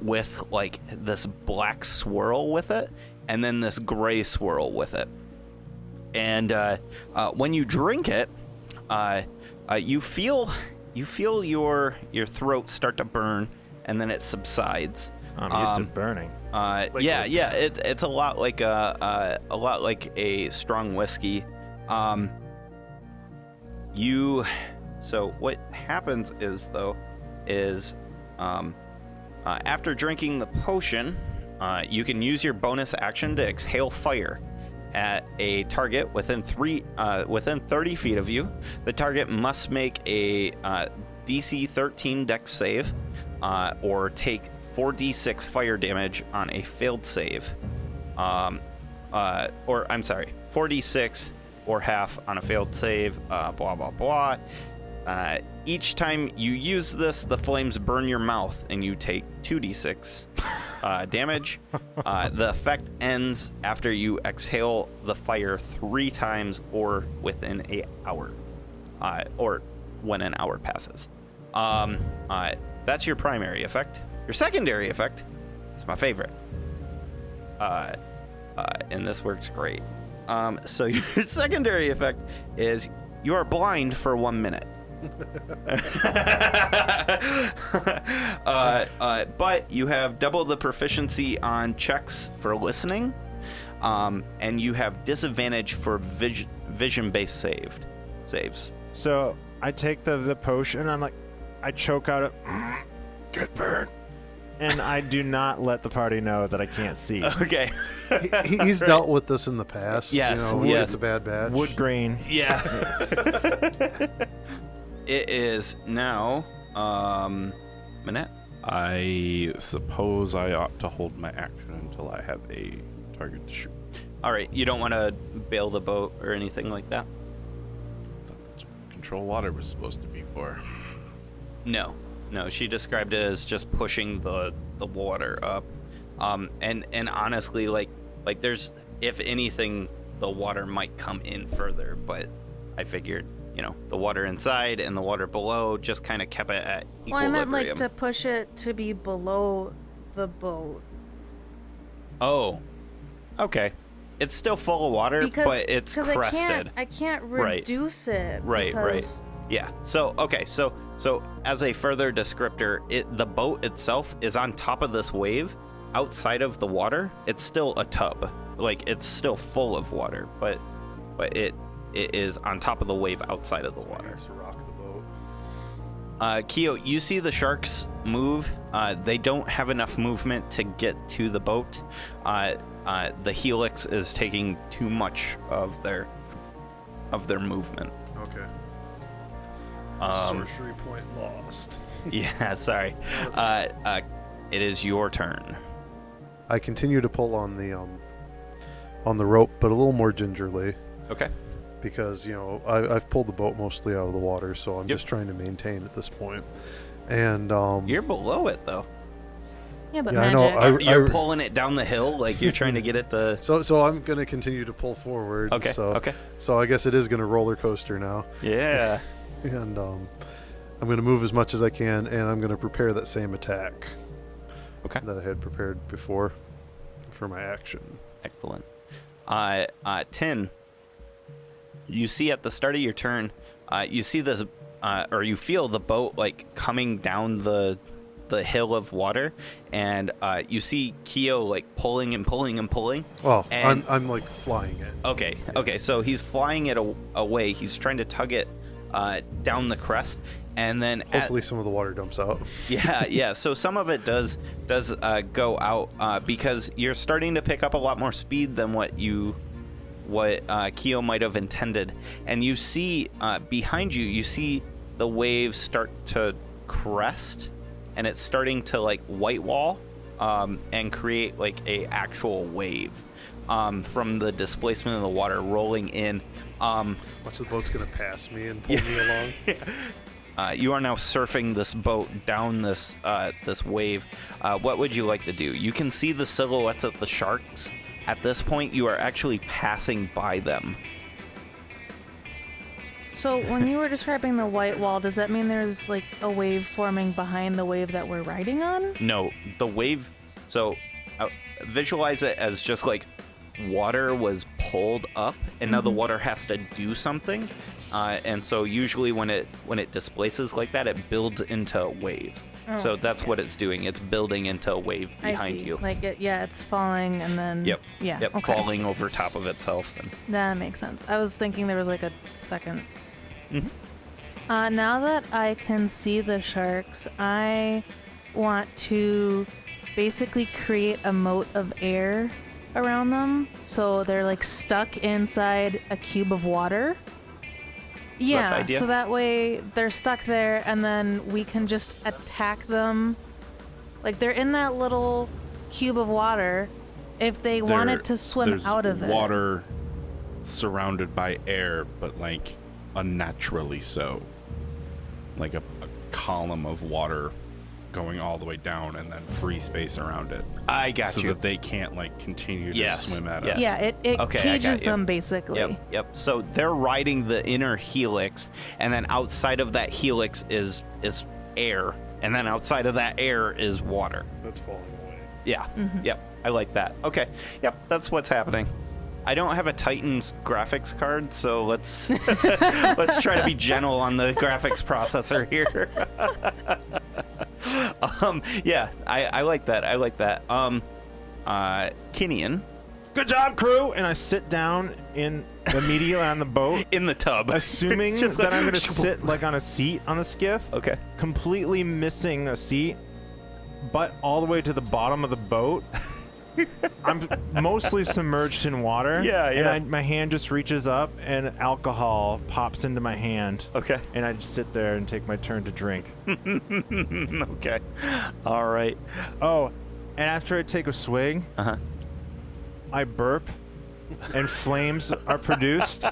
With like this black swirl with it, and then this gray swirl with it. And when you drink it, you feel your throat start to burn, and then it subsides. I'm used to burning. Yeah, Liquids. yeah, it's a lot like a strong whiskey. So what happens is after drinking the potion, you can use your bonus action to exhale fire at a target within 30 feet of you. The target must make a DC 13 Dex save, or take 4d6 fire damage on a failed save. 4d6 or half on a failed save, blah, blah, blah. Each time you use this, the flames burn your mouth and you take 2d6 damage. The effect ends after you exhale the fire 3 times or within an hour, or when an hour passes. That's your primary effect. Your secondary effect is my favorite. And this works great. So your secondary effect is you are blind for 1 minute. But you have double the proficiency on checks for listening, and you have disadvantage for vision-based saves. So I take the potion, and I choke out a good burn, and I do not let the party know that I can't see. Okay. He's dealt with this in the past. Yes, It's yes. a bad batch. Wood grain. Yeah. It is now, Manette. I suppose I ought to hold my action until I have a target to shoot. All right, you don't want to bail the boat or anything like that? That's what control water was supposed to be for. No, she described it as just pushing the water up. And honestly, like there's, if anything, the water might come in further, but I figured, the water inside and the water below just kind of kept it at Well, I equilibrium. meant to push it to be below the boat. Oh, okay. It's still full of water, but it's crested. I can't Right. reduce it. Right. because Yeah. So okay. So as a further descriptor, the boat itself is on top of this wave. Outside of the water, it's still a tub. Like it's still full of water, but it is on top of the wave outside of the water. It's a rock Keo, you see the sharks move. They don't have enough movement to get to the boat. The helix is taking too much of their movement. Okay. Sorcery point lost. Yeah, sorry. It is your turn. I continue to pull on the rope, but a little more gingerly. Okay. Because, I've pulled the boat mostly out of the water, so I'm just trying to maintain at this point. And You're below it though. Yeah, but Yeah, I magic. know. You're pulling it down the hill, like you're trying to get it to. So I'm gonna continue to pull forward. Okay. So, Okay. So I guess it is gonna roller coaster now, Yeah. and I'm gonna move as much as I can, and I'm gonna prepare that same attack Okay. that I had prepared before for my action. Excellent. 10. You see at the start of your turn, you see this, or you feel the boat like coming down the hill of water, and you see Keo like pulling and pulling and pulling. Well, And- I'm like flying it. Okay. So he's flying it away. He's trying to tug it down the crest, and then Hopefully, some of the water dumps out. yeah. So some of it does go out because you're starting to pick up a lot more speed than what Keo might have intended, and you see behind you, you see the waves start to crest, and it's starting to like white wall and create like a actual wave from the displacement of the water rolling in. Watch the boat's gonna pass me and pull me along. You are now surfing this boat down this wave. What would you like to do? You can see the silhouettes of the sharks. At this point, you are actually passing by them. So when you were describing the white wall, does that mean there's like a wave forming behind the wave that we're riding on? No, the wave. So visualize it as just like water was pulled up, and now the water has to do something. And so usually when it displaces like that, it builds into a wave. Oh, So that's what it's doing. It's building into a wave behind I see. you. Like it's falling and then. Yep. Yeah. Yep. Okay. Falling over top of itself. And That makes sense. I was thinking there was like a second. Mhm. Now that I can see the sharks, I want to basically create a moat of air around them, so they're like stuck inside a cube of water. Yeah, the idea? so that way they're stuck there, and then we can just attack them. Like they're in that little cube of water. If they wanted to swim There's out of it, water surrounded by air, but like unnaturally so. Like a column of water going all the way down, and then free space around it, I got so you. that they can't like continue to Yes, swim at yes. us. yeah, it Okay, I got cages you. them basically. Yep. So they're riding the inner helix, and then outside of that helix is air, and then outside of that air is water. That's falling away. Yeah. Yep. I like that. Okay. Yep. That's what's happening. I don't have a Titan's graphics card, so let's let's try to be gentle on the graphics processor here. Yeah, I like that. I like that. Kinian Good job, crew! And I sit down immediately on the boat, in the tub, assuming Just that like- I'm going to sit like on a seat on the skiff, Okay. completely missing a seat, but all the way to the bottom of the boat. I'm mostly submerged in water. Yeah, yeah. And my hand just reaches up, and alcohol pops into my hand. Okay. And I just sit there and take my turn to drink. Okay. All right. Oh, and after I take a swig, Uh-huh. I burp, and flames are produced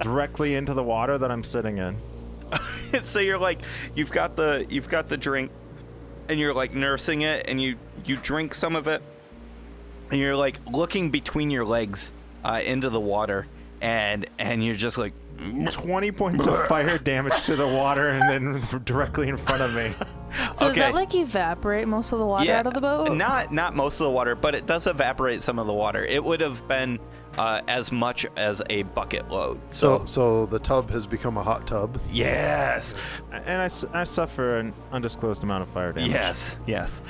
directly into the water that I'm sitting in. So you're like, you've got the drink, and you're like nursing it, and you drink some of it, and you're like looking between your legs into the water, and you're just like, 20 points of fire damage to the water, and then directly in front of me. So does Okay. that like evaporate most of the water out of the boat? Not most of the water, but it does evaporate some of the water. It would have been as much as a bucket load. So the tub has become a hot tub. Yes. And I suffer an undisclosed amount of fire damage. Yes.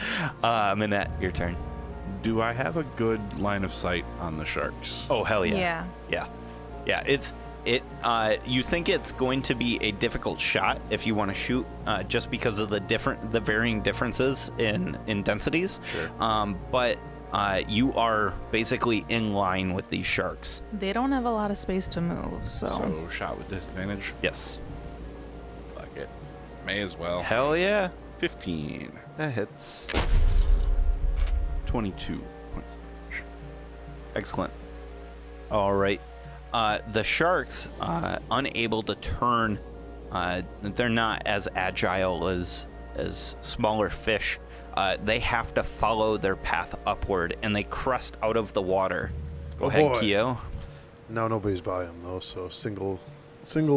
Minette, your turn. Do I have a good line of sight on the sharks? Oh hell yeah. Yeah. Yeah. It's You think it's going to be a difficult shot if you want to shoot, just because of the varying differences in densities. Sure. But you are basically in line with these sharks. They don't have a lot of space to move, So shot with disadvantage. Yes. Fuck it. May as well. Hell yeah. 15. That hits. 22 points. Excellent. All right. The sharks, unable to turn, they're not as agile as smaller fish. They have to follow their path upward, and they crest out of the water. Go ahead, boy. Keo. Now nobody's by him though, so single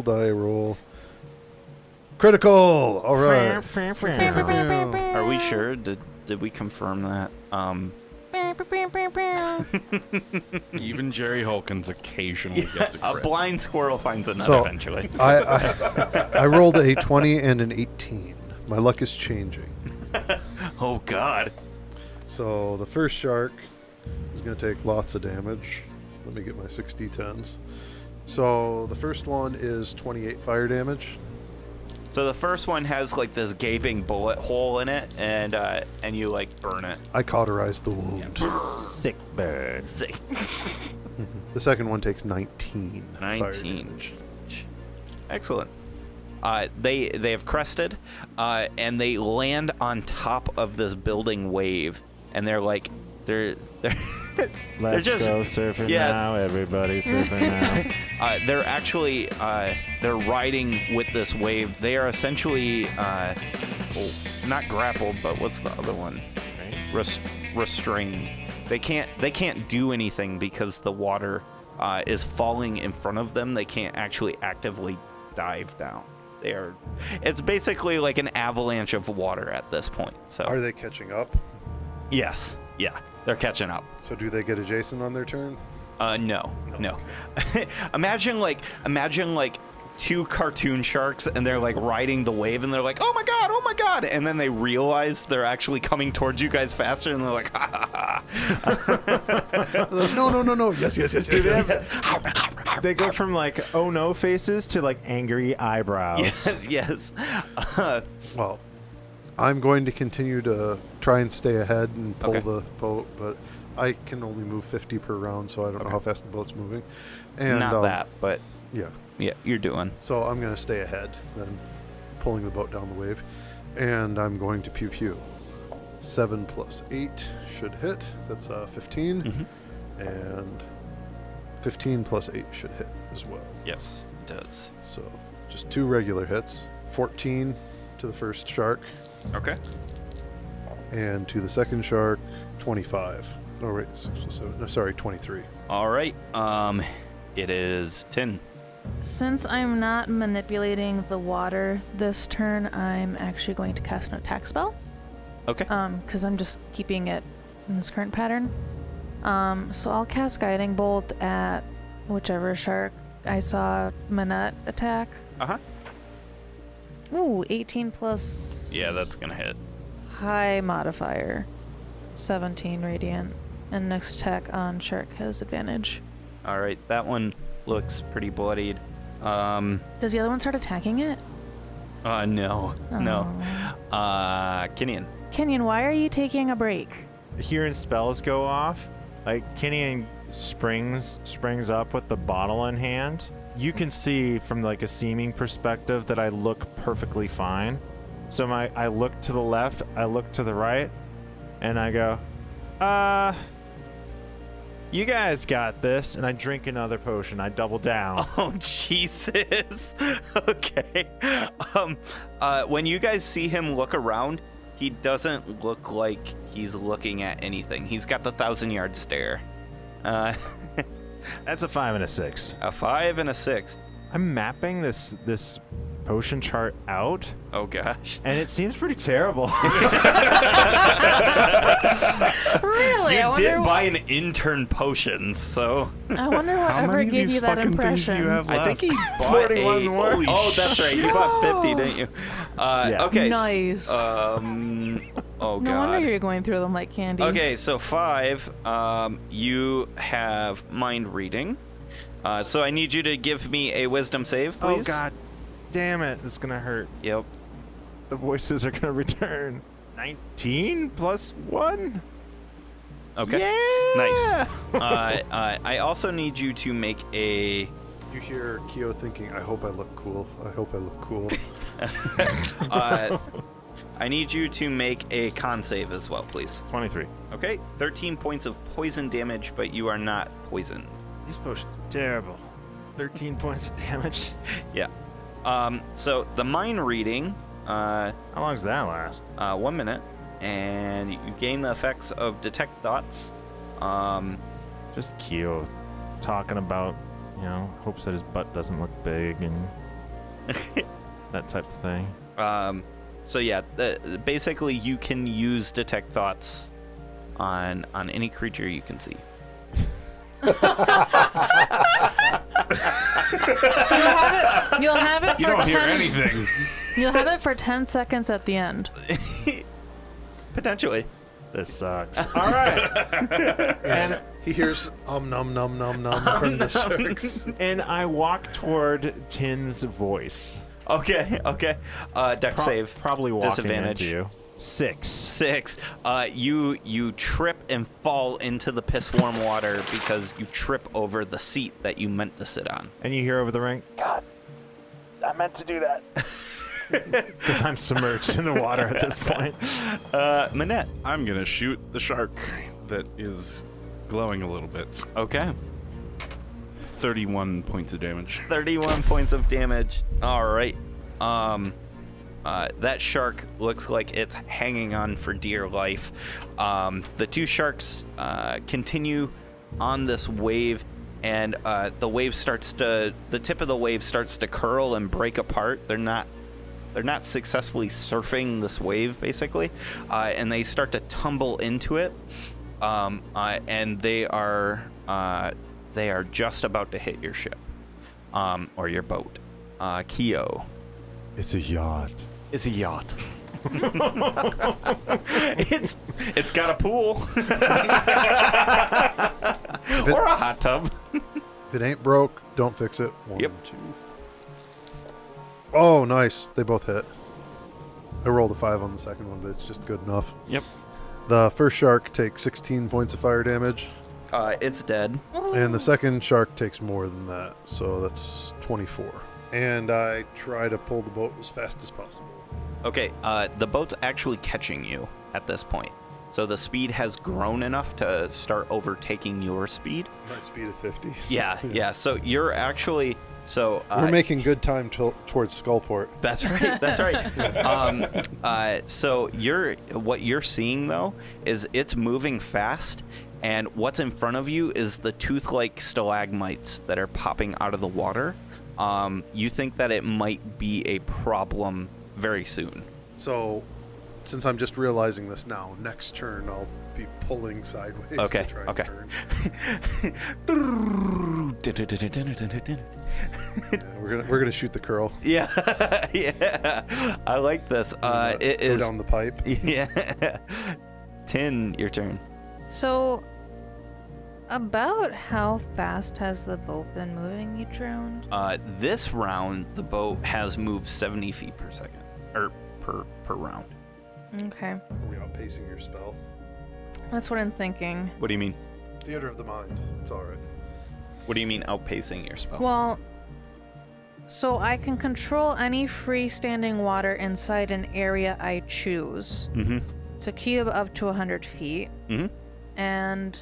die roll. Critical. All right. Are we sure? Did we confirm that? Even Jerry Holkins occasionally gets a A crit. blind squirrel finds a nut So, eventually. I rolled a 20 and an 18. My luck is changing. Oh God. So the first shark is going to take lots of damage. Let me get my 6d10s. So the first one is 28 fire damage. So the first one has like this gaping bullet hole in it, and you like burn it. I cauterized the wound. Sick bird. Sick. The second one takes 19. fire 19. damage. Excellent. They have crested, and they land on top of this building wave, and they're Let's just- go surfing yeah. now. Everybody surfing now. they're actually they're riding with this wave. They are essentially not grappled, but what's the other one? Restrained. They can't do anything because the water is falling in front of them. They can't actually actively dive down. It's basically like an avalanche of water at this point. So Are they catching up? yes, yeah, they're catching up. So do they get adjacent on their turn? No. Imagine like two cartoon sharks, and they're like riding the wave, and they're like, oh my god, and then they realize they're actually coming towards you guys faster, and they're like, ha ha ha. No. Yes. They go from like oh no faces to like angry eyebrows. Yes. Well, I'm going to continue to try and stay ahead and pull Okay. the boat, but I can only move 50 per round, so I don't know how fast the boat's moving. And Not that, but Yeah. yeah, you're doing. So I'm going to stay ahead, then pulling the boat down the wave, and I'm going to pew pew. 7 plus 8 should hit. That's 15, Mhm. and 15 plus 8 should hit as well. Yes, it does. So just 2 regular hits. 14 to the first shark, Okay. and to the second shark, 25. Oh wait, 6 plus 7. No, sorry, 23. All right. It is 10. Since I'm not manipulating the water this turn, I'm actually going to cast an attack spell. Okay. Because I'm just keeping it in this current pattern. So I'll cast Guiding Bolt at whichever shark I saw Manette attack. Uh-huh. Ooh, 18 plus Yeah, that's gonna hit. high modifier. 17 radiant. And next attack on shark has advantage. All right, that one looks pretty bloodied. Does the other one start attacking it? No. Oh. Kenyon. Kenyon, why are you taking a break? Hearing spells go off, like Kenny springs up with the bottle in hand. You can see from like a seeming perspective that I look perfectly fine. So I look to the left, I look to the right, and I go, you guys got this, and I drink another potion. I double down. Oh, Jesus. Okay. When you guys see him look around, he doesn't look like he's looking at anything. He's got the 1,000-yard stare. That's a 5 and a 6. A 5 and a 6. I'm mapping this potion chart out, Oh, gosh. and it seems pretty terrible. Really? You did buy an intern potion, so I wonder what How ever many of gave these you that fucking things do impression. you have I think he left? bought 41 a... more. Oh, that's right. You bought 50, didn't you? Yeah. Okay. Nice. Oh, No God. wonder you're going through them like candy. Okay, so 5, you have mind reading. So I need you to give me a wisdom save, please. Oh, God damn it. It's going to hurt. Yep. The voices are going to return. 19 plus 1? Okay. Yeah! Nice. I also need you to make a... You hear Kyo thinking, I hope I look cool. I hope I look cool. I need you to make a con save as well, please. 23. Okay. 13 points of poison damage, but you are not poisoned. These potions are terrible. 13 points of damage. Yeah. So the mind reading... How long does that last? 1 minute, and you gain the effects of detect thoughts. Just Kyo talking about, hopes that his butt doesn't look big and that type of thing. So yeah, basically you can use detect thoughts on any creature you can see. So you'll have it for You don't 10 hear anything. You'll have it for 10 seconds at the end. Potentially. This sucks. All right. And he hears nom nom nom nom from the sharks. And I walk toward Tin's voice. Okay. Dex save. Probably walking disadvantage. into you. 6. 6. You trip and fall into the piss warm water because you trip over the seat that you meant to sit on. And you hear over the ring, God, I meant to do that. Because I'm submerged in the water at this point. Manette. I'm gonna shoot the shark that is glowing a little bit. Okay. 31 points of damage. 31 points of damage. All right. That shark looks like it's hanging on for dear life. The two sharks continue on this wave, and the tip of the wave starts to curl and break apart. They're not successfully surfing this wave, basically, and they start to tumble into it, and they are just about to hit your ship, or your boat. Kyo. It's a yacht. It's a yacht. It's got a pool. Or a hot tub. If it ain't broke, don't fix it. 1, Yep. 2. Oh, nice. They both hit. I rolled a 5 on the second one, but it's just good enough. Yep. The first shark takes 16 points of fire damage, It's dead. and the second shark takes more than that, so that's 24. And I try to pull the boat as fast as possible. Okay, the boat's actually catching you at this point. So the speed has grown enough to start overtaking your speed. My speed of 50. Yeah. So you're actually... So We're making good time towards Skullport. That's right. So what you're seeing though is it's moving fast, and what's in front of you is the tooth-like stalagmites that are popping out of the water. You think that it might be a problem very soon. So, since I'm just realizing this now, next turn I'll be pulling sideways Okay, to try and okay. turn. Yeah, we're gonna shoot the curl. Yeah. I like this. It Go is down the pipe. Yeah. 10, your turn. So, about how fast has the boat been moving each round? This round, the boat has moved 70 feet per second, or per round. Okay. Are we outpacing your spell? That's what I'm thinking. What do you mean? Theater of the mind. It's all right. What do you mean outpacing your spell? Well, so I can control any freestanding water inside an area I choose to cube up to 100 feet. And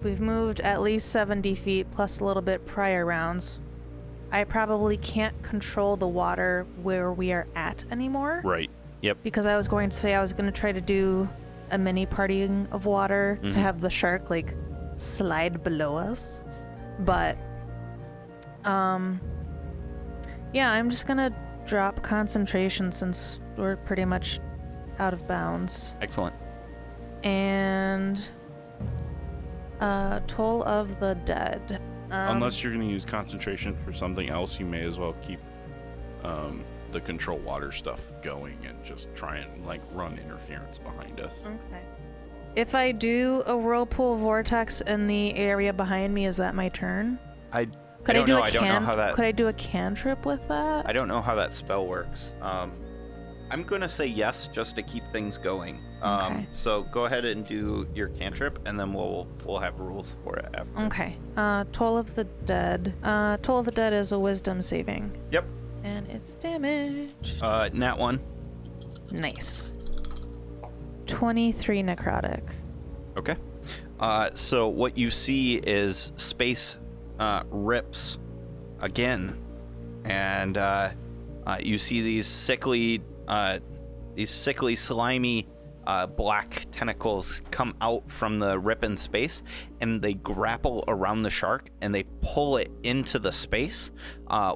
we've moved at least 70 feet plus a little bit prior rounds. I probably can't control the water where we are at anymore. Right. Yep. Because I was going to say I was going to try to do a mini partying of water to have the shark like slide below us. But yeah, I'm just gonna drop concentration since we're pretty much out of bounds. Excellent. And Toll of the Dead. Unless you're going to use concentration for something else, you may as well keep the control water stuff going and just try and like run interference behind us. Okay. If I do a whirlpool vortex in the area behind me, is that my turn? I Could don't do know. a I don't know how that. Could I do a cantrip with that? I don't know how that spell works. I'm gonna say yes just to keep things going. Okay. So go ahead and do your cantrip, and then we'll have rules for it after. Okay. Toll of the Dead. Toll of the Dead is a wisdom saving. Yep. And it's damage. Nat 1. Nice. 23 necrotic. Okay. So what you see is space rips again, and you see these sickly, slimy black tentacles come out from the rip in space, and they grapple around the shark and they pull it into the space.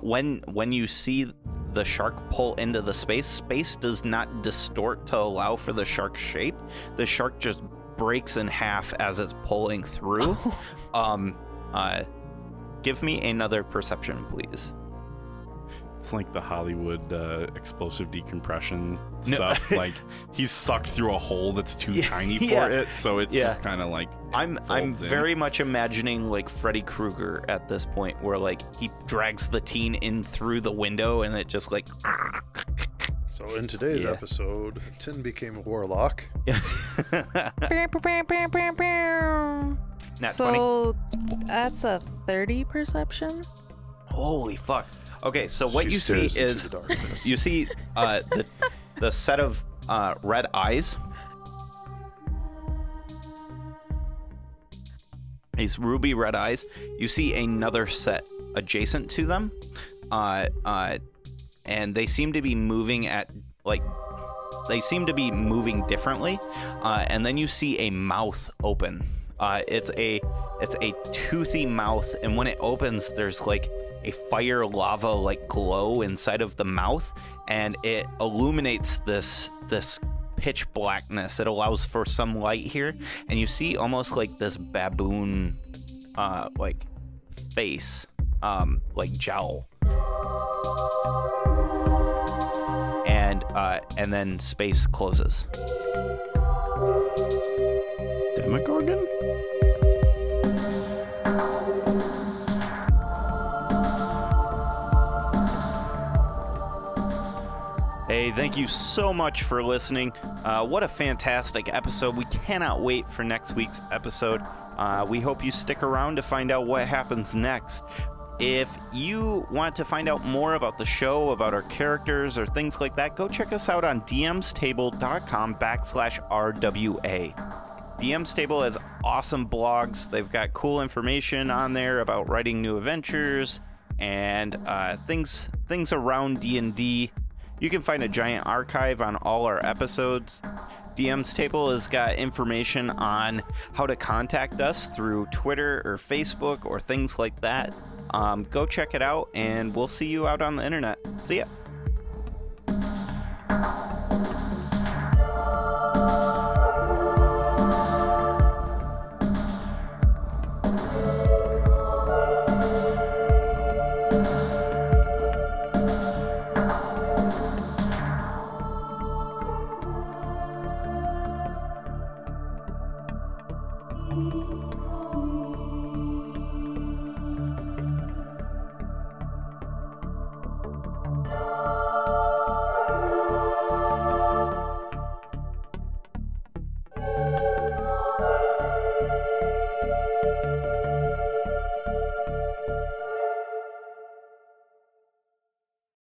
When you see the shark pull into the space does not distort to allow for the shark's shape. The shark just breaks in half as it's pulling through. Give me another perception, please. It's like the Hollywood explosive decompression stuff. Like he's sucked through a hole that's too tiny for it, so it's just kind of like I'm very much imagining like Freddy Krueger at this point, where like he drags the teen in through the window and it just like. So in today's episode, Tin became a warlock. Nat 20. So that's a 30 perception. Holy fuck. Okay, so what She you see stares is into the darkness. you see the set of red eyes. These ruby red eyes. You see another set adjacent to them, and they seem to be moving at differently. And then you see a mouth open. It's a toothy mouth, and when it opens, there's like a fire lava like glow inside of the mouth, and it illuminates this pitch blackness. It allows for some light here, and you see almost like this baboon like face, like jowl, and then space closes. Demogorgon? Hey, thank you so much for listening. What a fantastic episode. We cannot wait for next week's episode. We hope you stick around to find out what happens next. If you want to find out more about the show, about our characters, or things like that, go check us out on dmstable.com/RWA. DM's Table has awesome blogs. They've got cool information on there about writing new adventures and things around D&D. You can find a giant archive on all our episodes. DM's Table has got information on how to contact us through Twitter or Facebook or things like that. Go check it out, and we'll see you out on the internet. See ya.